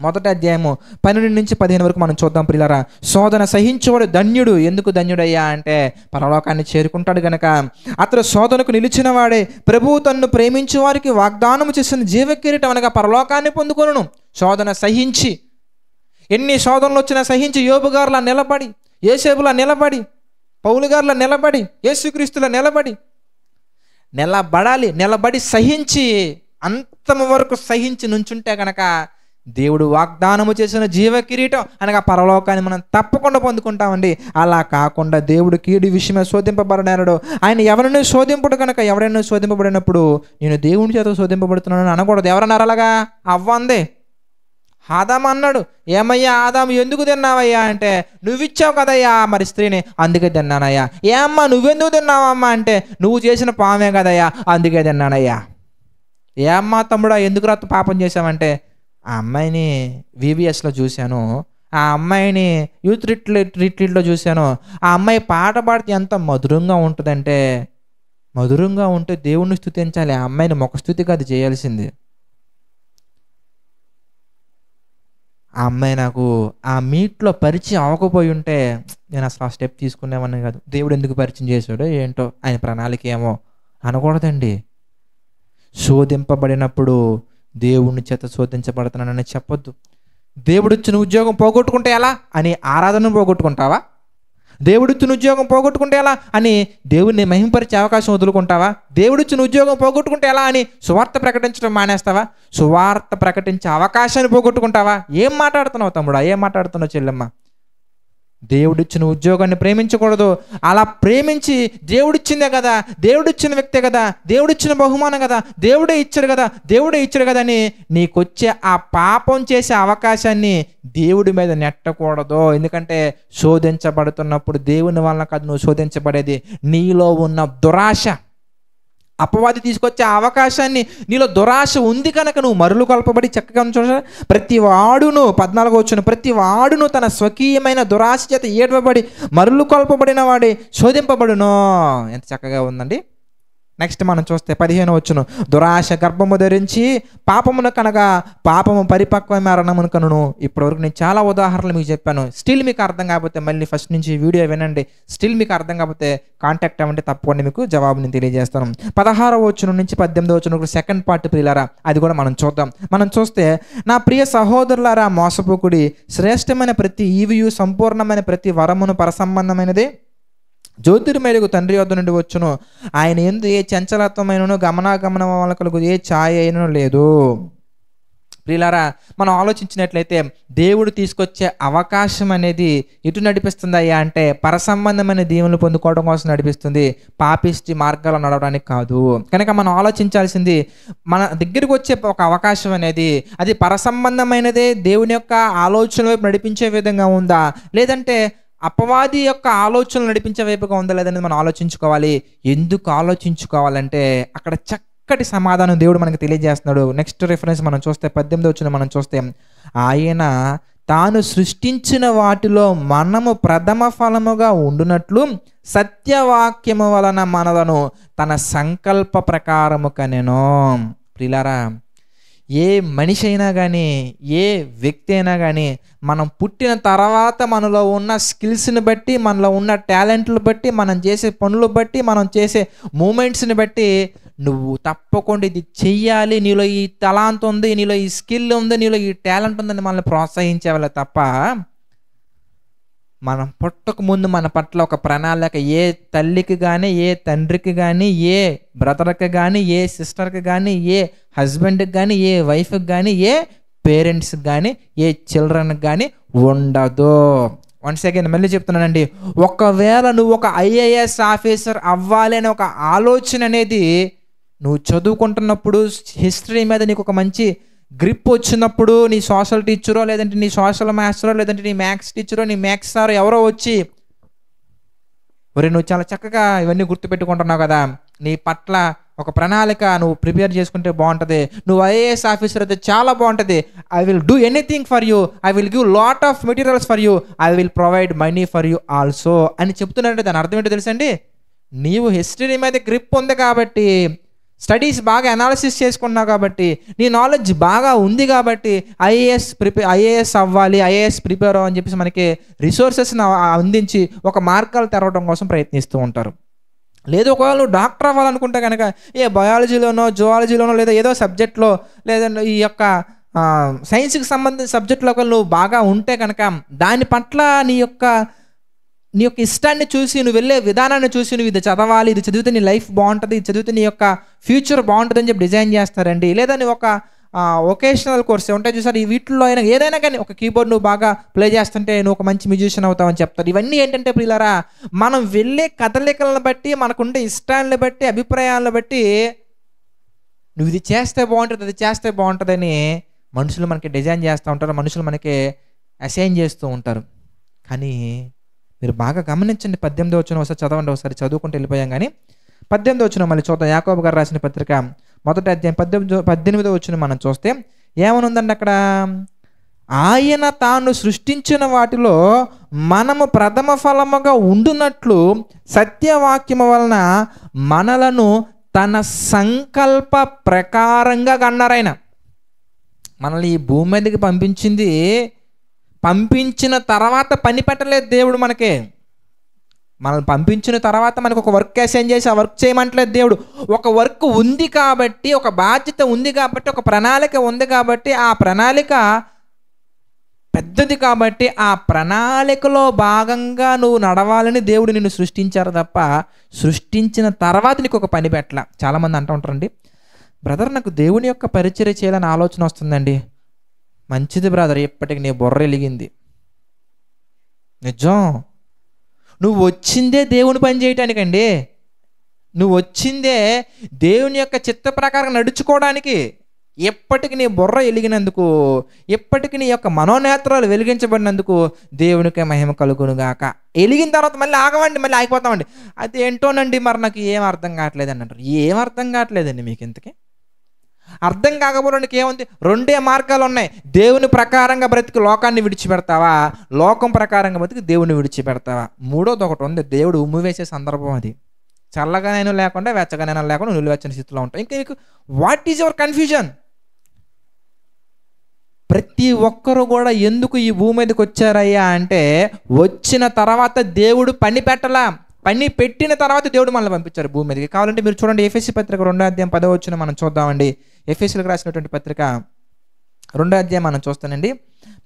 1వ అధ్యాయము 12 నుంచి 15 వరకు మనం చూద్దాం ప్రియులారా. శోధన సహించేవాడు ధన్యుడు. ఎందుకు ధన్యుడయ్యా అంటే పరలోకాన్ని చేరుకుంటాడు గనక. అతడు శోధనకు నిలిచిన వాడే ప్రభువు తన్ను ప్రేమించే వారికి వాగ్దానం చేసిన జీవ కిరీటం అనగా పరలోకాన్ని పొందుకొనును. శోధన సహించి, ఎన్ని శోధనలు వచ్చినా సహించి యోబు గారులా నిలబడి, యోసేపులా నిలబడి, పౌలు గారులా నిలబడి, యేసుక్రీస్తులా నిలబడాలి. నిలబడి సహించి అంతము వరకు సహించి నుంచుంటే కనుక దేవుడు వాగ్దానము చేసిన జీవ కిరీటం అనగా పరలోకాన్ని మనం తప్పకుండా పొందుకుంటామండి. అలా కాకుండా దేవుడు కీడు విషయమే శోధింపబడినాడు, ఆయన ఎవరిని శోధింపుడు కనుక ఎవరైనా శోధింపబడినప్పుడు నేను దేవుని చేత శోధింపబడుతున్నాను అనకూడదు. ఎవరన్నారు అలాగా? అవ్వందే. ఆదాము అన్నాడు, ఏమయ్యా ఆదాము ఎందుకు తిన్నావయ్యా అంటే, నువ్విచ్చావు కదయ్యా మరి స్త్రీని, అందుకే తిన్నానయ్యా. ఏ అమ్మ నువ్వెందుకు తిన్నావమ్మా అంటే, నువ్వు చేసిన పామే కదయ్యా అందుకే తిన్నానయ్యా. ఏ అమ్మ తమ్ముడా ఎందుకు రాత్రి పాపం చేశావంటే, ఆ అమ్మాయిని VBSలో చూశాను, ఆ అమ్మాయిని యూత్ రిట్రీట్లో చూశాను, ఆ అమ్మాయి పాట పాడితే ఎంత మధురంగా ఉంటుందంటే, మధురంగా ఉంటే దేవుణ్ణి స్తుతించాలి, ఆ అమ్మాయిని ముఖస్తుతిగా అది చేయాల్సింది. ఆ అమ్మాయి నాకు ఆ మీట్లో పరిచయం అవ్వకపోయి ఉంటే నేను అసలు ఆ స్టెప్ తీసుకునేవాడిని కాదు. దేవుడు ఎందుకు పరిచయం చేశాడో ఏంటో, ఆయన ప్రణాళిక ఏమో అనకూడదండి. శోధింపబడినప్పుడు దేవుని చేత శోధించబడుతున్నానని చెప్పొద్దు. దేవుడిచ్చిన ఉద్యోగం పోగొట్టుకుంటే ఎలా అని ఆరాధనను పోగొట్టుకుంటావా? దేవుడిచ్చిన ఉద్యోగం పోగొట్టుకుంటే ఎలా అని దేవుడిని మహింపరిచే అవకాశం వదులుకుంటావా? దేవుడిచ్చిన ఉద్యోగం పోగొట్టుకుంటే ఎలా అని సువార్త ప్రకటించడం మానేస్తావా? సువార్త ప్రకటించే అవకాశాన్ని పోగొట్టుకుంటావా? ఏం మాట్లాడుతున్నావు తమ్ముడా, ఏం మాట్లాడుతున్నావు చెల్లెమ్మ? దేవుడిచ్చిన ఉద్యోగాన్ని ప్రేమించకూడదు. అలా ప్రేమించి దేవుడిచ్చిందే కదా, దేవుడిచ్చిన వ్యక్తే కదా, దేవుడిచ్చిన బహుమానం కదా, దేవుడే ఇచ్చాడు కదా అని నీకొచ్చే ఆ పాపం చేసే అవకాశాన్ని దేవుడి మీద నెట్టకూడదు. ఎందుకంటే శోధించబడుతున్నప్పుడు దేవుని వలన కాదు నువ్వు శోధించబడేది, నీలో ఉన్న దురాశ. అపవాది తీసుకొచ్చే అవకాశాన్ని, నీలో దురాశ ఉంది కనుక నువ్వు మరులు కొల్పబడి చక్కగా చూడ. ప్రతి వాడును 14వ వచనం, ప్రతి వాడును తన స్వకీయమైన దురాశ చేత ఏడవబడి మరులు కొల్పబడిన వాడే శోధింపబడును. ఎంత చక్కగా ఉందండి. నెక్స్ట్ మనం చూస్తే 15వ వచనం, దురాశ గర్భము ధరించి పాపమును కనగా పాపము పరిపక్వ మరణమును కనును. ఇప్పటివరకు నేను చాలా ఉదాహరణలు మీకు చెప్పాను. స్టిల్ మీకు అర్థం కాకపోతే మళ్ళీ ఫస్ట్ నుంచి వీడియో వినండి. స్టిల్ మీకు అర్థం కాకపోతే కాంటాక్ట్ అవ్వండి, తప్పకుండా మీకు జవాబు నేను తెలియజేస్తాను. 16వ వచనం నుంచి 18వ వచనం సెకండ్ పార్ట్ ప్రియులారా, అది కూడా మనం చూద్దాం. మనం చూస్తే, నా ప్రియ సహోదరులారా మోసపోకుడి, శ్రేష్టమైన ప్రతి ఈవియు సంపూర్ణమైన ప్రతి వరమును పరసంబంధమైనదే, జ్యోతిర్మయుడు తండ్రి వద్ద నుండి వచ్చును, ఆయన యందు ఏ చంచలత్వమైనను గమనాగమన వలకలకు ఏ ఛాయ అయినను లేదు. ప్రియులారా, మనం ఆలోచించినట్లయితే దేవుడు తీసుకొచ్చే అవకాశం అనేది ఎటు నడిపిస్తుందయ్యా అంటే పరసంబంధమైన దీవెనలు పొందుకోవడం కోసం నడిపిస్తుంది, పాపిష్టి మార్గాల్లో నడవడానికి కాదు. కనుక మనం ఆలోచించాల్సింది, మన దగ్గరికి వచ్చే ఒక అవకాశం అనేది అది పరసంబంధమైనదే, దేవుని యొక్క ఆలోచన వైపు నడిపించే విధంగా ఉందా, లేదంటే అపవాది యొక్క ఆలోచనలు నడిపించే వైపుగా ఉందా లేదనేది మనం ఆలోచించుకోవాలి. ఎందుకు ఆలోచించుకోవాలంటే అక్కడ చక్కటి సమాధానం దేవుడు మనకు తెలియజేస్తున్నాడు. నెక్స్ట్ రిఫరెన్స్ మనం చూస్తే 18వ వచనం మనం చూస్తే, ఆయన తాను సృష్టించిన వాటిలో మనము ప్రథమ ఫలముగా ఉండునట్లు సత్యవాక్యము వలన మనలను తన సంకల్ప ప్రకారము కనెను. ప్రియులారా, ఏ మనిషి అయినా కానీ, ఏ వ్యక్తి అయినా కానీ మనం పుట్టిన తర్వాత మనలో ఉన్న స్కిల్స్ని బట్టి, మనలో ఉన్న టాలెంట్లు బట్టి, మనం చేసే పనులు బట్టి, మనం చేసే మూమెంట్స్ని బట్టి నువ్వు తప్పకుండా ఇది చెయ్యాలి, నీలో ఈ తలాంత్ ఉంది, నీలో ఈ స్కిల్ ఉంది, నీలో ఈ టాలెంట్ ఉందని మనల్ని ప్రోత్సహించేవాళ్ళే తప్ప, మనం పుట్టక ముందు మన పట్ల ఒక ప్రణాళిక ఏ తల్లికి కానీ, ఏ తండ్రికి కానీ, ఏ బ్రదర్కి కానీ, ఏ సిస్టర్కి కానీ, ఏ హస్బెండ్కి కానీ, ఏ వైఫ్కి కానీ, ఏ పేరెంట్స్కి కానీ, ఏ చిల్డ్రన్కి కానీ ఉండదు. వన్స్ అగైన్ మళ్ళీ చెప్తున్నానండి, ఒకవేళ నువ్వు ఒక ఐఏఎస్ ఆఫీసర్ అవ్వాలి అనే ఒక ఆలోచన అనేది నువ్వు చదువుకుంటున్నప్పుడు, హిస్టరీ మీద నీకు ఒక మంచి గ్రిప్ వచ్చినప్పుడు, నీ సోషల్ టీచరో, లేదంటే నీ సోషల్ మాస్టరో, లేదంటే నీ మ్యాథ్స్ టీచరో, నీ మ్యాథ్స్ సార్ ఎవరో వచ్చి, ఒరే నువ్వు చాలా చక్కగా ఇవన్నీ గుర్తుపెట్టుకుంటున్నావు కదా, నీ పట్ల ఒక ప్రణాళిక నువ్వు ప్రిపేర్ చేసుకుంటే బాగుంటుంది, నువ్వు ఐఏఎస్ ఆఫీసర్ అయితే చాలా బాగుంటుంది, I will do anything for you, I will give lot of materials for you, I will provide money for you also అని చెప్తున్నారంటే దాని అర్థం ఏంటో తెలుసండి, నీవు హిస్టరీ మీద గ్రిప్ ఉంది కాబట్టి, స్టడీస్ బాగా అనాలిసిస్ చేసుకున్నావు కాబట్టి, నీ నాలెడ్జ్ బాగా ఉంది కాబట్టి ఐఏఎస్ అవ్వాలి, ఐఏఎస్ ప్రిపేర్ అవ్వని చెప్పేసి మనకి రిసోర్సెస్ని అందించి ఒక మార్గాలు తెరవడం కోసం ప్రయత్నిస్తూ ఉంటారు. లేదు ఒకవేళ నువ్వు డాక్టర్ అవ్వాలనుకుంటే కనుక ఏ బయాలజీలోనో, జువాలజీలోనో, లేదా ఏదో సబ్జెక్ట్లో, లేదా ఈ యొక్క సైన్స్కి సంబంధించిన సబ్జెక్ట్లో నువ్వు బాగా ఉంటే కనుక దాని పట్ల నీ యొక్క ఇష్టాన్ని చూసి, నువ్వు వెళ్ళే విధానాన్ని చూసి, నువ్వు ఇది చదవాలి, ఇది చదివితే నీ లైఫ్ బాగుంటుంది, ఇది చదివితే నీ యొక్క ఫ్యూచర్ బాగుంటుంది అని చెప్పి డిజైన్ చేస్తారండి. లేదా నువ్వు ఒక వొకేషనల్ కోర్స్ ఉంటాయి చూసారు, ఈ వీటిల్లో అయినా ఏదైనా కానీ ఒక కీబోర్డ్ నువ్వు బాగా ప్లే చేస్తుంటే నువ్వు ఒక మంచి మ్యూజిషియన్ అవుతావని చెప్తారు. ఇవన్నీ ఏంటంటే ప్రియులారా, మనం వెళ్ళే కదలికలను బట్టి, మనకుండే ఇష్టాలను బట్టి, అభిప్రాయాలను బట్టి నువ్వు ఇది చేస్తే బాగుంటుంది, అది చేస్తే బాగుంటుందని మనుషులు మనకి డిజైన్ చేస్తూ ఉంటారు, మనుషులు మనకి అసైన్ చేస్తూ ఉంటారు. కానీ మీరు బాగా గమనించండి, 18వ వచనం ఒకసారి చదవండి, ఒకసారి చదువుకుంటూ వెళ్ళిపోయాం కానీ 18వ వచనం మళ్ళీ చూద్దాం. యాకోబు గారు రాసిన పత్రిక 1వ అధ్యాయం 18వ వచనం మనం చూస్తే ఏమనుందండి అక్కడ, ఆయన తాను సృష్టించిన వాటిలో మనము ప్రథమ ఫలముగా ఉండునట్లు సత్యవాక్యము వలన మనలను తన సంకల్ప ప్రకారంగా కన్నారాయన. మనల్ని ఈ భూమి మీదకి పంపించిన తర్వాత పని పెట్టలేదు దేవుడు మనకి. మనల్ని పంపించిన తర్వాత మనకు ఒక వర్క్ అసైన్ చేసి ఆ వర్క్ చేయమంటలేదు దేవుడు. ఒక వర్క్ ఉంది కాబట్టి, ఒక బాధ్యత ఉంది కాబట్టి, ఒక ప్రణాళిక ఉంది కాబట్టి, ఆ ప్రణాళిక పెద్దది కాబట్టి ఆ ప్రణాళికలో భాగంగా నువ్వు నడవాలని దేవుడు నిన్ను సృష్టించారు తప్ప సృష్టించిన తర్వాత నీకు ఒక పని పెట్టల. చాలామంది అంటూ ఉంటారండి, బ్రదర్ నాకు దేవుని యొక్క పరిచర్య చేయాలని ఆలోచన వస్తుందండి. మంచిది బ్రదర్, ఇప్పటికి నీ బుర్ర వెలిగింది. నిజం, నువ్వు వచ్చిందే దేవుని పని చేయటానికండి. నువ్వు వచ్చిందే దేవుని యొక్క చిత్త ప్రకారం నడుచుకోవడానికి. ఎప్పటికి నీ బుర్ర వెలిగినందుకు, ఎప్పటికి నీ యొక్క మనోనేత్రాలు వెలిగించబడినందుకు దేవునికి మహిమ కలుగునుగాక. వెలిగిన తర్వాత మళ్ళీ ఆగమండి, మళ్ళీ ఆగిపోతామండి. అది ఏంటోనండి మరి నాకు ఏం అర్థం కావట్లేదు అని అంటారు. ఏం అర్థం కావట్లేదండి మీకు ఇంతకీ? అర్థం కాకపోవడానికి ఏముంది? రెండే మార్గాలు ఉన్నాయి. దేవుని ప్రకారంగా బ్రతికి లోకాన్ని విడిచిపెడతావా, లోకం ప్రకారంగా బ్రతికి దేవుని విడిచిపెడతావా? మూడోది ఒకటి ఉంది, దేవుడు ఉమ్ము వేసే సందర్భం. అది చల్లగానైనా లేకుండా వెచ్చగానైనా లేకుండా నిలువెచ్చని స్థితిలో ఉంటావు. ఇంకా నీకు వాట్ ఈజ్ యువర్ కన్ఫ్యూజన్? ప్రతి ఒక్కరు కూడా ఎందుకు ఈ భూమి మీదకి వచ్చారయ్యా అంటే, వచ్చిన తర్వాత దేవుడు పని పెట్టలా, పని పెట్టిన తర్వాత దేవుడు మనల్ని పంపించారు భూమి మీదకి. కావాలంటే మీరు చూడండి, ఎఫెసీ పత్రిక 2వ అధ్యాయం 10వ వచనం మనం చూద్దామండి. ఎఫెసీలకు రాసినటువంటి పత్రిక రెండో అధ్యాయం మనం చూస్తానండి,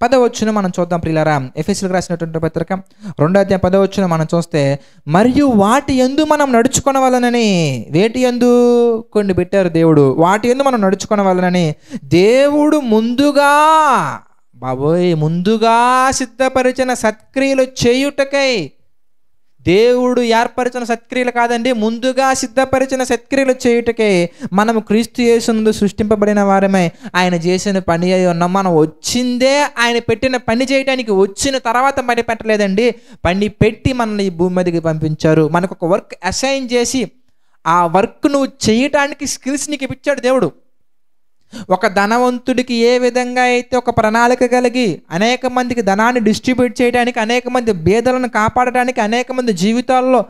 10వ వచనం మనం చూద్దాం ప్రియులారా. ఎఫెసీయులకు రాసినటువంటి పత్రిక 2వ అధ్యాయం 10వ వచనం మనం చూస్తే, మరియు వాటి యందు మనం నడుచుకొనవలెనని, వేటి యందు కొన్ని పెట్టారు దేవుడు, వాటి యందు మనం నడుచుకొనవలెనని దేవుడు ముందుగా సిద్ధపరిచిన సత్క్రియలు చేయుటకై, దేవుడు ఏర్పరిచిన సత్క్రియలు కాదండి, ముందుగా సిద్ధపరిచిన సత్క్రియలు చేయుటకే మనము క్రీస్తు యేసునందు సృష్టింపబడిన వారమై ఆయన చేసిన పని అయి ఉన్నాం. మనం వచ్చిందే ఆయన పెట్టిన పని చేయడానికి, వచ్చిన తర్వాత పని పెట్టలేదండి, పని పెట్టి మనల్ని ఈ భూమి మీదకి పంపించారు. మనకు ఒక వర్క్ అసైన్ చేసి ఆ వర్క్ నువ్వు చేయటానికి స్కిల్స్ నీకు ఇప్పించాడు దేవుడు. ఒక ధనవంతుడికి ఏ విధంగా అయితే ఒక ప్రణాళిక కలిగి అనేక మందికి ధనాన్ని డిస్ట్రిబ్యూట్ చేయడానికి, అనేక మంది బేదలను కాపాడడానికి, అనేక మంది జీవితాల్లో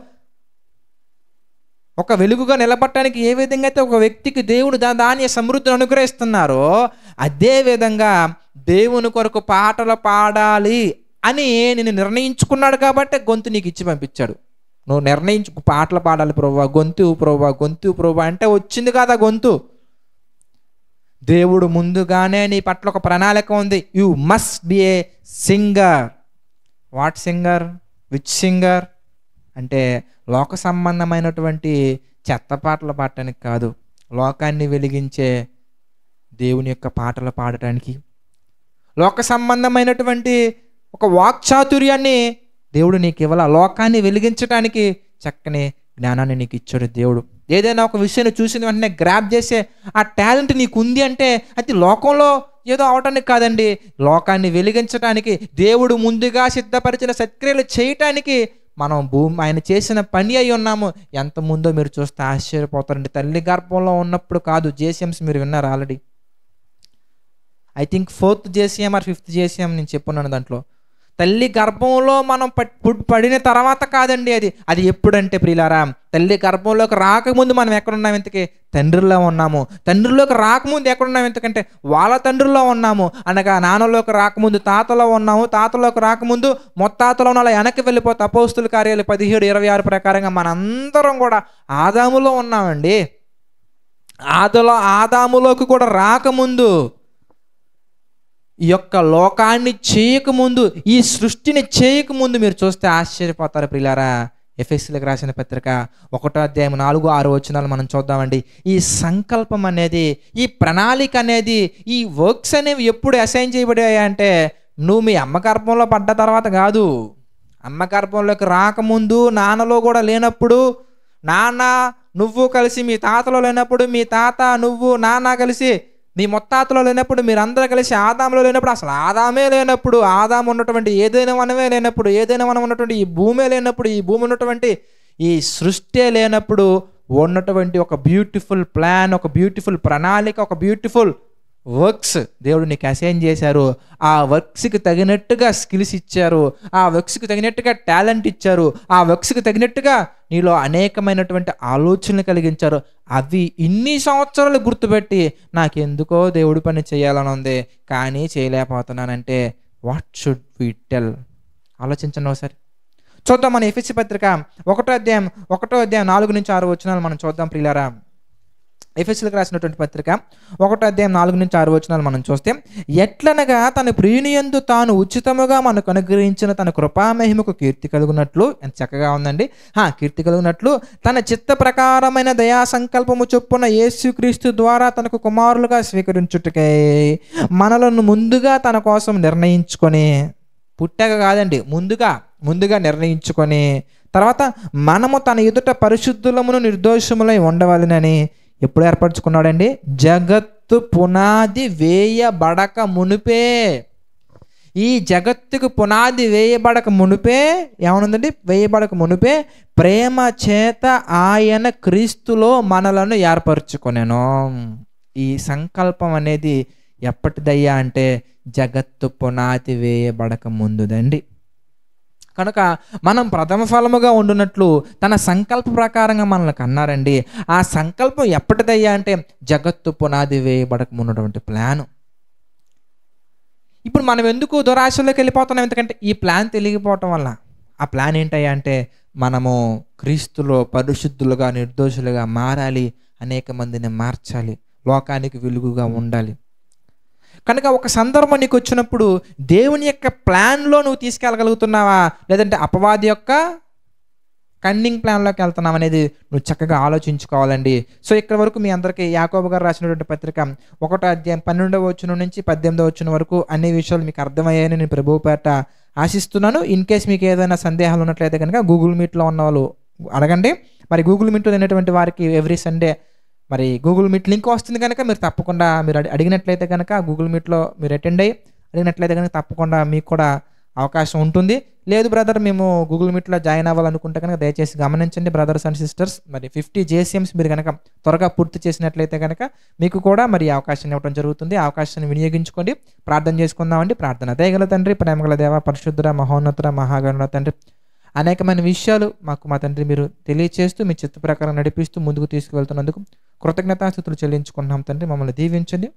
ఒక వెలుగుగా నిలబడటానికి ఏ విధంగా అయితే ఒక వ్యక్తికి దేవుడు ధాన్య సమృద్ధిని అనుగ్రహిస్తున్నారో, అదే విధంగా దేవుని కొరకు పాటలు పాడాలి అని నేను నిర్ణయించుకున్నాడు కాబట్టి గొంతు నీకు ఇచ్చి పంపించాడు. నువ్వు నిర్ణయించుకు పాటలు పాడాలి ప్రభువా, గొంతు ప్రభువా అంటే వచ్చింది కదా గొంతు. దేవుడు ముందుగానే నీ పట్ల ఒక ప్రణాళిక ఉంది. You must be A singer. What singer? Which singer అంటే లోక సంబంధమైనటువంటి చెత్త పాటలు పాడటానికి కాదు, లోకాన్ని వెలిగించే దేవుని యొక్క పాటలు పాడటానికి, లోక సంబంధమైనటువంటి ఒక వాక్చాతుర్యాన్ని దేవుడు నీకు ఇవ్వాల, లోకాన్ని వెలిగించడానికి చక్కని జ్ఞానాన్ని నీకు ఇచ్చాడు దేవుడు. ఏదైనా ఒక విషయాన్ని చూసిన వెంటనే గ్రాప్ చేసే ఆ టాలెంట్ నీకు ఉంది అంటే అది లోకంలో ఏదో అవటానికి కాదండి, లోకాన్ని వెలిగించడానికి, దేవుడు ముందుగా సిద్ధపరిచిన సత్క్రియలు చేయటానికి మనం ఆయన చేసిన పని అయి ఉన్నాము. ఎంత ముందో మీరు చూస్తే ఆశ్చర్యపోతారండి. తల్లి గర్భంలో ఉన్నప్పుడు కాదు, జేసీఎంస్ మీరు విన్నారు already. I think 4th JCM or 5th JCM నేను చెప్పున్నాను. దాంట్లో తల్లి గర్భంలో మనం పడిన తర్వాత కాదండి, అది ఎప్పుడంటే ప్రియులారా, తల్లి గర్భంలోకి రాకముందు మనం ఎక్కడున్నాం ఇంతకీ? తండ్రిలో ఉన్నాము. తండ్రిలోకి రాకముందు ఎక్కడున్నాం ఎందుకంటే వాళ్ళ తండ్రిలో ఉన్నాము అనగా, నాన్నలోకి రాకముందు తాతలో ఉన్నాము, తాతలోకి రాకముందు మొత్తాతలో ఉన్న అలా వెనక్కి వెళ్ళిపోతే అపోస్తుల కార్యాలు 17:26 ప్రకారంగా మనందరం కూడా ఆదాములో ఉన్నామండి. ఆదాములోకి కూడా రాకముందు, ఈ యొక్క లోకాన్ని చేయకముందు, ఈ సృష్టిని చేయకముందు మీరు చూస్తే ఆశ్చర్యపోతారు ప్రియులారా. ఎఫెసీయులకు రాసిన పత్రిక 1వ అధ్యాయం 4-6 వచనాలు మనం చూద్దామండి. ఈ సంకల్పం అనేది, ఈ ప్రణాళిక అనేది, ఈ వర్క్స్ అనేవి ఎప్పుడు అసైన్ చేయబడాయి అంటే నువ్వు మీ అమ్మ గర్భంలో పడ్డ తర్వాత కాదు. అమ్మ గర్భంలోకి రాకముందు, నాన్నలో కూడా లేనప్పుడు, నాన్న నువ్వు కలిసి మీ తాతలో లేనప్పుడు, మీ తాత నువ్వు నాన్న కలిసి మీ మొత్తాతలో లేనప్పుడు, మీరందరూ కలిసి ఆదాములో లేనప్పుడు, అసలు ఆదామే లేనప్పుడు, ఆదాము ఉన్నటువంటి ఏదైనా వనమే లేనప్పుడు, ఏదైనా వనం ఉన్నటువంటి ఈ భూమే లేనప్పుడు, ఈ భూమి ఉన్నటువంటి ఈ సృష్టి లేనప్పుడు ఉన్నటువంటి ఒక బ్యూటిఫుల్ ప్లాన్, ఒక బ్యూటిఫుల్ ప్రణాళిక, ఒక బ్యూటిఫుల్ వర్క్స్ దేవుడు నీకు అసైన్ చేశారు. ఆ వర్క్స్కి తగినట్టుగా స్కిల్స్ ఇచ్చారు, ఆ వర్క్స్కి తగినట్టుగా టాలెంట్ ఇచ్చారు, ఆ వర్క్స్కి తగినట్టుగా నీలో అనేకమైనటువంటి ఆలోచనలు కలిగించారు. అవి ఇన్ని సంవత్సరాలు గుర్తుపెట్టి నాకెందుకో దేవుడి పని చేయాలని ఉంది కానీ చేయలేకపోతున్నానంటే వాట్ షుడ్ వి టెల్? ఆలోచించండి ఒకసారి. చూద్దాం మన ఎఫెసీ పత్రిక 1వ అధ్యాయం 4-6 వచనాలు మనం చూద్దాం ప్రియులారా. ఎఫెసీయులకు రాసినటువంటి పత్రిక 1వ అధ్యాయం 4-6 వచనాలు మనం చూస్తే, ఎట్లనగా తన ప్రియునియందు తాను ఉచితముగా మనకు అనుగ్రహించిన తన కృపామహిమకు కీర్తి కలుగునట్లు, ఎంత చక్కగా ఉందండి, కీర్తి కలుగునట్లు తన చిత్త ప్రకారమైన దయా సంకల్పము చొప్పున యేసుక్రీస్తు ద్వారా తనకు కుమారులుగా స్వీకరించుటకై మనలను ముందుగా తన కోసం నిర్ణయించుకొని, పుట్టాక కాదండి, ముందుగా నిర్ణయించుకొని, తర్వాత మనము తన ఎదుట పరిశుద్ధులమును నిర్దోషములై ఉండవలెనని ఎప్పుడు ఏర్పరచుకున్నాడండి? జగత్తు పునాది వేయబడక మునుపే. ఈ జగత్తుకు పునాది వేయబడక మునుపే ఏమనుందండి? వేయబడక మునుపే ప్రేమ చేత ఆయన క్రీస్తులో మనలను ఏర్పరచుకొనెను. ఈ సంకల్పం అనేది ఎప్పటిదయ్యా అంటే జగత్తు పునాది వేయబడక ముందుదండి. కనుక మనం ప్రథమ ఫలముగా ఉండునట్లు తన సంకల్ప ప్రకారంగా మనల్ని కన్నారండి. ఆ సంకల్పం ఎప్పటిదయ్యా అంటే జగత్తు పునాది వేయబడక ఉన్నటువంటి ప్లాను. ఇప్పుడు మనం ఎందుకు దురాశలోకి వెళ్ళిపోతున్నాం? ఎందుకంటే ఈ ప్లాన్ తెలియకపోవటం వల్ల. ఆ ప్లాన్ ఏంటయ్యా అంటే మనము క్రీస్తులో పరిశుద్ధులుగా నిర్దోషులుగా మారాలి, అనేక మందిని మార్చాలి, లోకానికి వెలుగుగా ఉండాలి. కనుక ఒక సందర్భం నీకు వచ్చినప్పుడు దేవుని యొక్క ప్లాన్లో నువ్వు తీసుకెళ్ళగలుగుతున్నావా, లేదంటే అపవాది యొక్క కన్నింగ్ ప్లాన్లోకి వెళ్తున్నాం అనేది నువ్వు చక్కగా ఆలోచించుకోవాలండి. సో ఇక్కడ వరకు మీ అందరికీ యాకోబు గారు రాసినటువంటి పత్రిక 1వ అధ్యాయం 12వ వచనం నుంచి 18వ వచనం వరకు అన్ని విషయాలు మీకు అర్థమయ్యాయని నేను ప్రభువు పేట ఆశిస్తున్నాను. ఇన్ కేస్ మీకు ఏదైనా సందేహాలు ఉన్నట్లయితే కనుక గూగుల్ మీట్లో ఉన్న వాళ్ళు అడగండి. మరి గూగుల్ మీట్లో లేనటువంటి వారికి ఎవ్రీ సండే మరి గూగుల్ మీట్ లింక్ వస్తుంది కనుక మీరు తప్పకుండా మీరు అడిగినట్లయితే కనుక గూగుల్ మీట్లో మీరు అటెండ్ అయ్యి అడిగినట్లయితే కనుక తప్పకుండా మీకు కూడా అవకాశం ఉంటుంది. లేదు బ్రదర్ మేము గూగుల్ మీట్లో జాయిన్ అవ్వాలనుకుంటే కనుక దయచేసి గమనించండి బ్రదర్స్ అండ్ సిస్టర్స్, మరి 50 JCMs మీరు కనుక త్వరగా పూర్తి చేసినట్లయితే కనుక మీకు కూడా మరి అవకాశాన్ని ఇవ్వడం జరుగుతుంది. ఆ అవకాశాన్ని వినియోగించుకోండి. ప్రార్థన చేసుకుందామండి. ప్రార్థన. దయగల తండ్రి, ప్రేమగల దేవ, పరిశుద్ధుడ, మహోన్నతుడ, మహాగణుడ తండ్రి, అనేకమైన విషయాలు మాకు మా తండ్రి మీరు తెలియచేస్తూ మీ చిత్త ప్రకారం నడిపిస్తూ ముందుకు తీసుకువెళ్తున్నందుకు కృతజ్ఞతాస్తుతులు చెల్లించుకుంటున్నాం తండ్రి. మమ్మల్ని దీవించండి,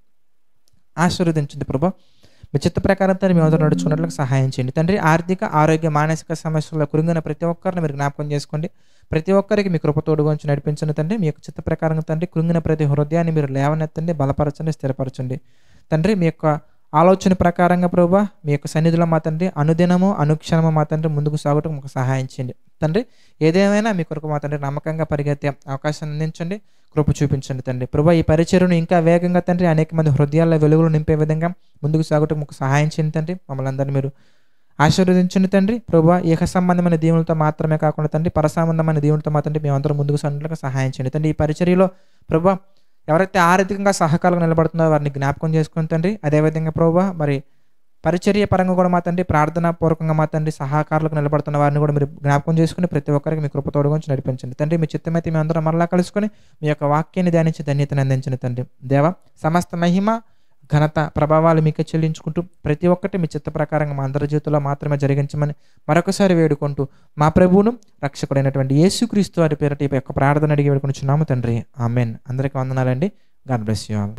ఆశీర్వదించండి ప్రభా. మీ చిత్త ప్రకారం తండ్రి మేము నడుచుకున్నట్లుగా సహాయం చేయండి తండ్రి. ఆర్థిక, ఆరోగ్య, మానసిక సమస్యల్లో కురింగిన ప్రతి ఒక్కరిని మీరు జ్ఞాపకం చేసుకోండి. ప్రతి ఒక్కరికి మీ కృపతోడుగా ఉంచి నడిపించండి తండ్రి. మీ యొక్క చిత్త ప్రకారం తండ్రి కురింగిన ప్రతి హృదయాన్ని మీరు లేవనెత్తండి, బలపరచండి, స్థిరపరచండి తండ్రి. మీ యొక్క ఆలోచన ప్రకారంగా ప్రభువా మీ యొక్క సన్నిధిలో మా తండ్రి అనుదినము అనుక్షణము మా తండ్రి ముందుకు సాగటం మాకు సహాయం చేయండి తండ్రి. ఏదేమైనా మీ కొరకు మా తండ్రి నమ్మకంగా పరిగెత్తే అవకాశాన్ని అందించండి, కృప చూపించండి తండ్రి. ప్రభువా ఈ పరిచర్యను ఇంకా వేగంగా తండ్రి అనేక మంది హృదయాల్లో వెలుగులు నింపే విధంగా ముందుకు సాగటం మాకు సహాయం చేయండి తండ్రి. మమ్మల్ని అందరినీ మీరు ఆశీర్వదించండి తండ్రి. ప్రభువా ఇహ సంబంధమైన దీవులతో మాత్రమే కాకుండా తండ్రి పర సంబంధమైన దీవులతో మాత్రం మేమందరం ముందుకు సాగినట్లుగా సహాయం చేయండి తండ్రి. ఈ పరిచర్యలో ప్రభువా ఎవరైతే ఆర్థికంగా సహకారంగా నిలబడుతున్నారో వారిని జ్ఞాపకం చేసుకుని తండ్రి. అదేవిధంగా ప్రభువా మరి పరిచర్య పరంగా కూడా మా తండ్రి ప్రార్థనా పూర్వకంగా మా తండ్రి సహకారులకు నిలబడుతున్న వారిని కూడా మీరు జ్ఞాపకం చేసుకుని ప్రతి ఒక్కరికి మీ కృపతోడుగా ఉంచి నడిపించండి తండ్రి. మీ చిత్తమైతే మేము అందరం మరలా కలుసుకొని మీ యొక్క వాక్యాన్ని ధ్యానించి ధన్యతను అందించండి తండ్రి. దేవ సమస్త మహిమ ఘనత ప్రభావాలు మీకే చెల్లించుకుంటూ ప్రతి ఒక్కటి మీ చిత్త ప్రకారంగా మా అందరి జీవితంలో మాత్రమే జరిగించమని మరొకసారి వేడుకుంటూ మా ప్రభువును రక్షకుడైనటువంటి యేసుక్రీస్తు వారి పేరిట ఈ యొక్క ప్రార్థన అడిగి వేడుకొనిచున్నాము తండ్రి. ఆమెన్. అందరికీ వందనాలండి. God bless you all.